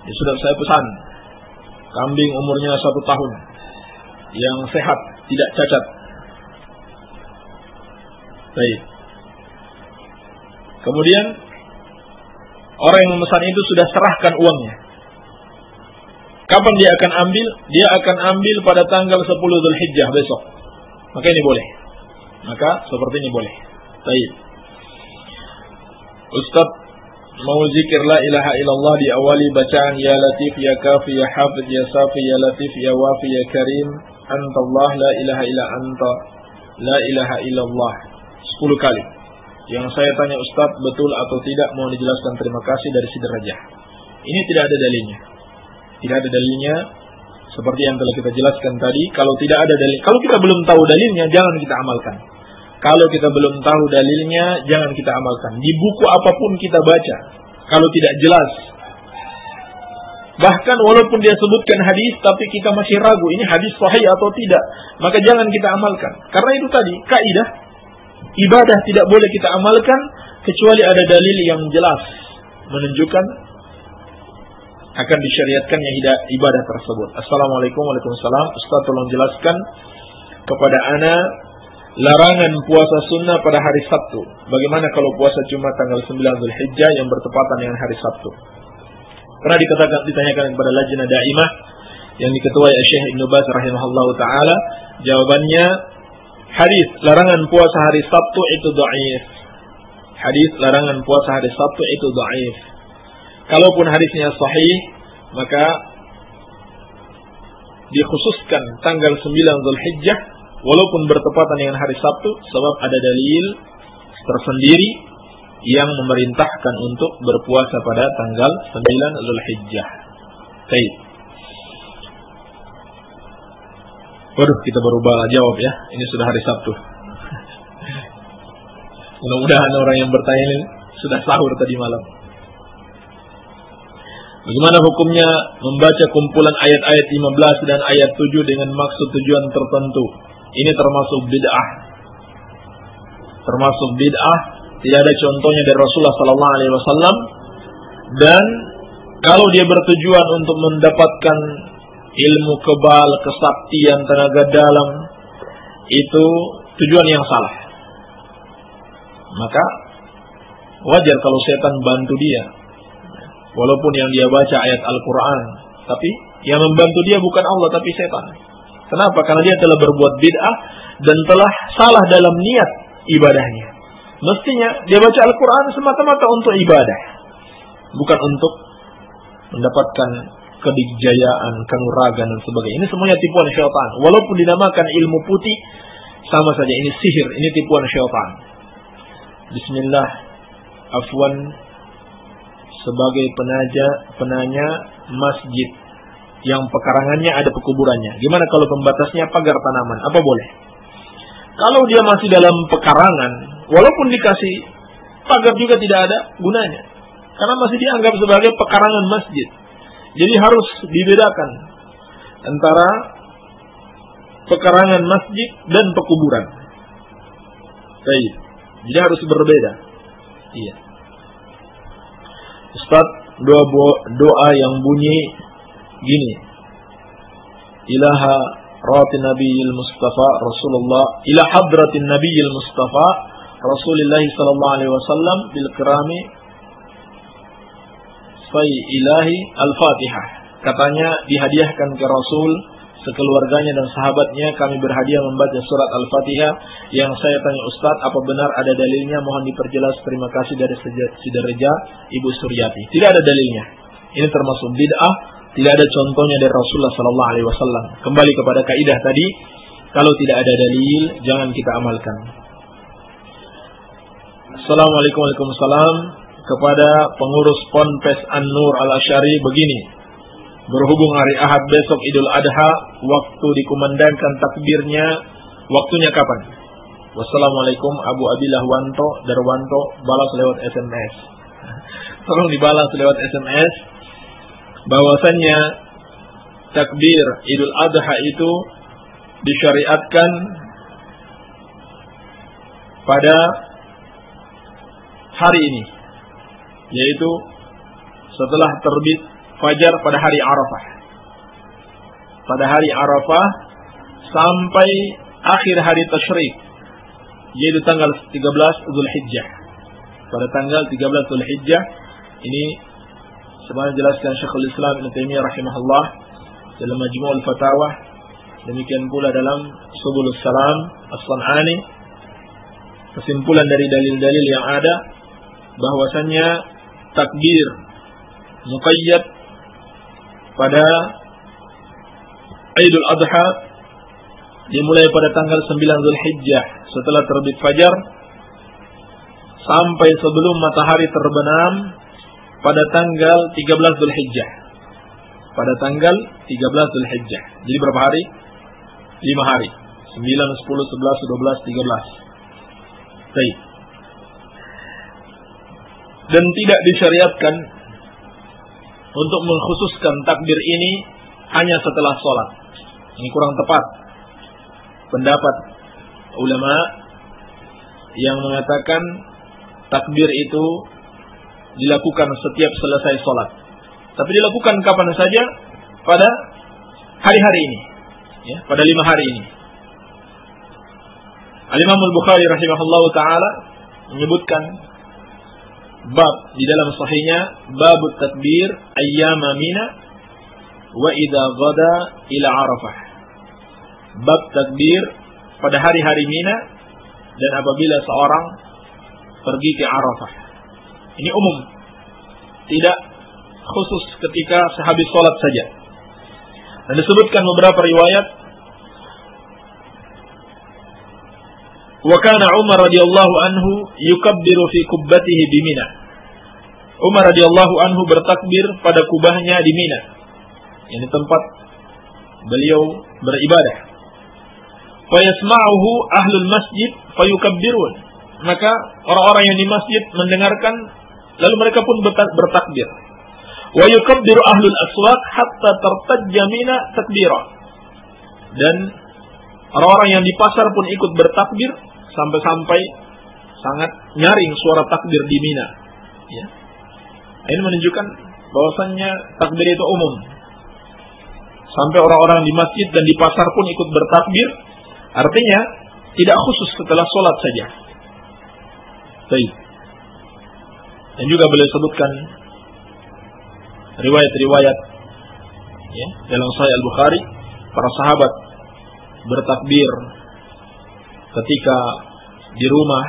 Ya sudah, saya pesan kambing umurnya 1 tahun, yang sehat, tidak cacat. Baik. Kemudian orang yang memesan itu sudah serahkan uangnya. Kapan dia akan ambil? Dia akan ambil pada tanggal 10 Dzulhijjah besok. Maka ini boleh. Maka seperti ini boleh. Baik. Ustaz mau zikir la ilaha illallah diawali bacaan ya Latif ya Kafi ya Hafid ya Safi ya Latif ya Wafi ya Karim Antallah la ilaha illa anta la ilaha illallah 10 kali. Yang saya tanya Ustaz, betul atau tidak, mohon dijelaskan, terima kasih, dari Sidrajah. Ini tidak ada dalilnya. Tidak ada dalilnya seperti yang telah kita jelaskan tadi. Kalau tidak ada dalil, kalau kita belum tahu dalilnya, jangan kita amalkan. Kalau kita belum tahu dalilnya, jangan kita amalkan. Di buku apapun kita baca, kalau tidak jelas, bahkan walaupun dia sebutkan hadis, tapi kita masih ragu ini hadis sahih atau tidak, maka jangan kita amalkan. Karena itu tadi kaidah ibadah tidak boleh kita amalkan kecuali ada dalil yang jelas menunjukkan akan disyariatkannya ibadah tersebut. Assalamualaikum warahmatullahi wabarakatuh. Ustaz, tolong jelaskan kepada ana larangan puasa sunnah pada hari Sabtu. Bagaimana kalau puasa Jumat tanggal 9 Dzulhijjah yang bertepatan dengan hari Sabtu? Pernah ditanyakan kepada Lajnah Daimah yang diketuai Syekh Ibnu Baz rahimahullahu taala, jawabannya hadis larangan puasa hari Sabtu itu dhaif. Hadis larangan puasa hari Sabtu itu dhaif. Kalaupun hadisnya sahih, maka dikhususkan tanggal 9 Dzulhijjah walaupun bertepatan dengan hari Sabtu, sebab ada dalil tersendiri yang memerintahkan untuk berpuasa pada tanggal 9 Dzulhijjah. Baik. Waduh, kita baru jawab ya. Ini sudah hari Sabtu. Mudah-mudahan orang yang bertanya ini sudah sahur tadi malam. Bagaimana hukumnya membaca kumpulan ayat-ayat 15 dan ayat 7 dengan maksud tujuan tertentu? Ini termasuk bid'ah. Termasuk bid'ah. Tidak ada contohnya dari Rasulullah SAW. Dan kalau dia bertujuan untuk mendapatkan ilmu kebal, kesaktian, tenaga dalam, itu tujuan yang salah. Maka wajar kalau setan bantu dia. Walaupun yang dia baca ayat Al-Quran, tapi yang membantu dia bukan Allah tapi setan. Kenapa? Karena dia telah berbuat bid'ah dan telah salah dalam niat ibadahnya. Mestinya dia baca Al-Quran semata-mata untuk ibadah, bukan untuk mendapatkan kedikjayaan, kanuragan dan sebagainya. Ini semuanya tipuan syaitan. Walaupun dinamakan ilmu putih, sama saja ini sihir, ini tipuan syaitan. Bismillah, afwan, sebagai penanya masjid yang pekarangannya ada pekuburannya. Gimana kalau pembatasnya pagar tanaman? Apa boleh? Kalau dia masih dalam pekarangan, walaupun dikasih pagar juga tidak ada gunanya. Karena masih dianggap sebagai pekarangan masjid. Jadi harus dibedakan antara pekarangan masjid dan pekuburan. Baik. Jadi harus berbeda. Iya. Ustaz, doa yang bunyi gini. Ilaha ratin nabiyil mustafa Rasulullah, ila hadratin nabiyil mustafa Rasulullah sallallahu alaihi wasallam bil kirami fai ilahi al-Fatihah. Katanya dihadiahkan ke Rasul, sekeluarganya dan sahabatnya, kami berhadiah membaca surat Al-Fatihah. Yang saya tanya Ustaz, apa benar ada dalilnya? Mohon diperjelas, terima kasih, dari Sidrajah Ibu Suryati. Tidak ada dalilnya. Ini termasuk bid'ah, tidak ada contohnya dari Rasulullah sallallahu alaihi wasallam. Kembali kepada kaidah tadi, kalau tidak ada dalil jangan kita amalkan. Assalamualaikum Waalaikumsalam. Kepada pengurus Ponpes An-Nur Al-Asy'ari begini. Berhubung hari Ahad besok Idul Adha, waktu dikumandangkan takbirnya, waktunya kapan? Wassalamualaikum. Abu Abilah Wanto Darwanto, balas lewat SMS. Tolong dibalas lewat SMS bahwasannya takbir Idul Adha itu disyariatkan pada hari ini, yaitu setelah terbit fajar pada hari Arafah. Pada hari Arafah sampai akhir hari Tasyrik, yaitu tanggal 13 Zulhijjah. Pada tanggal 13 Zulhijjah ini sebagaimana jelaskan Syekhul Islam Ibnu Taimiyah rahimahullah dalam Majmu'ul Fatawa, demikian pula dalam Subulus Salam As-San'ani. Kesimpulan dari dalil-dalil yang ada bahwasannya takbir muqayyad pada Idul Adha dimulai pada tanggal 9 Zulhijjah setelah terbit fajar sampai sebelum matahari terbenam pada tanggal 13 Zulhijjah. Pada tanggal 13 Zulhijjah. Jadi berapa hari? 5 hari. 9, 10, 11, 12, 13. Baik. Dan tidak disyariatkan untuk mengkhususkan takbir ini hanya setelah sholat. Ini kurang tepat pendapat ulama yang mengatakan takbir itu dilakukan setiap selesai sholat, tapi dilakukan kapan saja pada hari-hari ini, ya, pada 5 hari ini. Al-Imam Al-Bukhari rahimahullahu ta'ala menyebutkan bab di dalam sahihnya, babut takbir ayyama mina wa idza ghada ila Arafah. Bab takbir pada hari-hari Mina dan apabila seorang pergi ke Arafah. Ini umum, tidak khusus ketika sehabis sholat saja. Dan disebutkan beberapa riwayat. Wa kana Umar radhiyallahu anhu yukabbiru fi kubbatihi bi Mina. Umar radhiyallahu anhu bertakbir pada kubahnya di Mina. Ini tempat beliau beribadah. Fa yasma'uhu ahlul masjid fayukabbirun. Maka orang-orang yang di masjid mendengarkan, lalu mereka pun bertakbir. Wa yukabbiru ahlul aswaq hatta tartajja Mina takbira. Dan orang-orang yang di pasar pun ikut bertakbir sampai-sampai sangat nyaring suara takbir di Mina. Ya. Ini menunjukkan bahwasannya takbir itu umum. Sampai orang-orang di masjid dan di pasar pun ikut bertakbir. Artinya tidak khusus setelah sholat saja. Baik. Dan juga beliau sebutkan riwayat-riwayat, ya, dalam Sahih Al-Bukhari, para sahabat bertakbir ketika di rumah,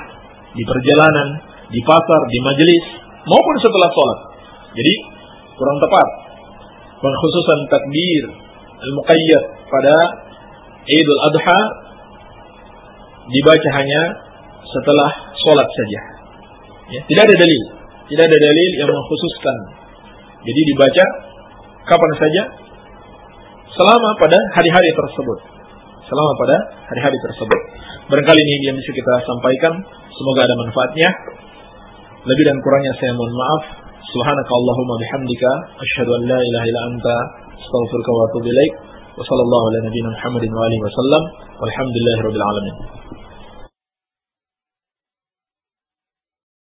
di perjalanan, di pasar, di majelis, maupun setelah sholat. Jadi kurang tepat pengkhususan takbir al-muqayyad pada Idul Adha dibaca hanya setelah sholat saja. Ya, tidak ada dalil yang mengkhususkan. Jadi dibaca kapan saja selama pada hari-hari tersebut. Barangkali ini yang bisa kita sampaikan. Semoga ada manfaatnya. Lebih dan kurangnya saya mohon maaf. Subhanakallahumma bihamdika asyhadu an la ilaha illa anta astaghfiruka wa atubu ilaik. Wa sallallahu ala nabiyyina Muhammadin wa alihi wasallam. Walhamdulillahirabbil alamin.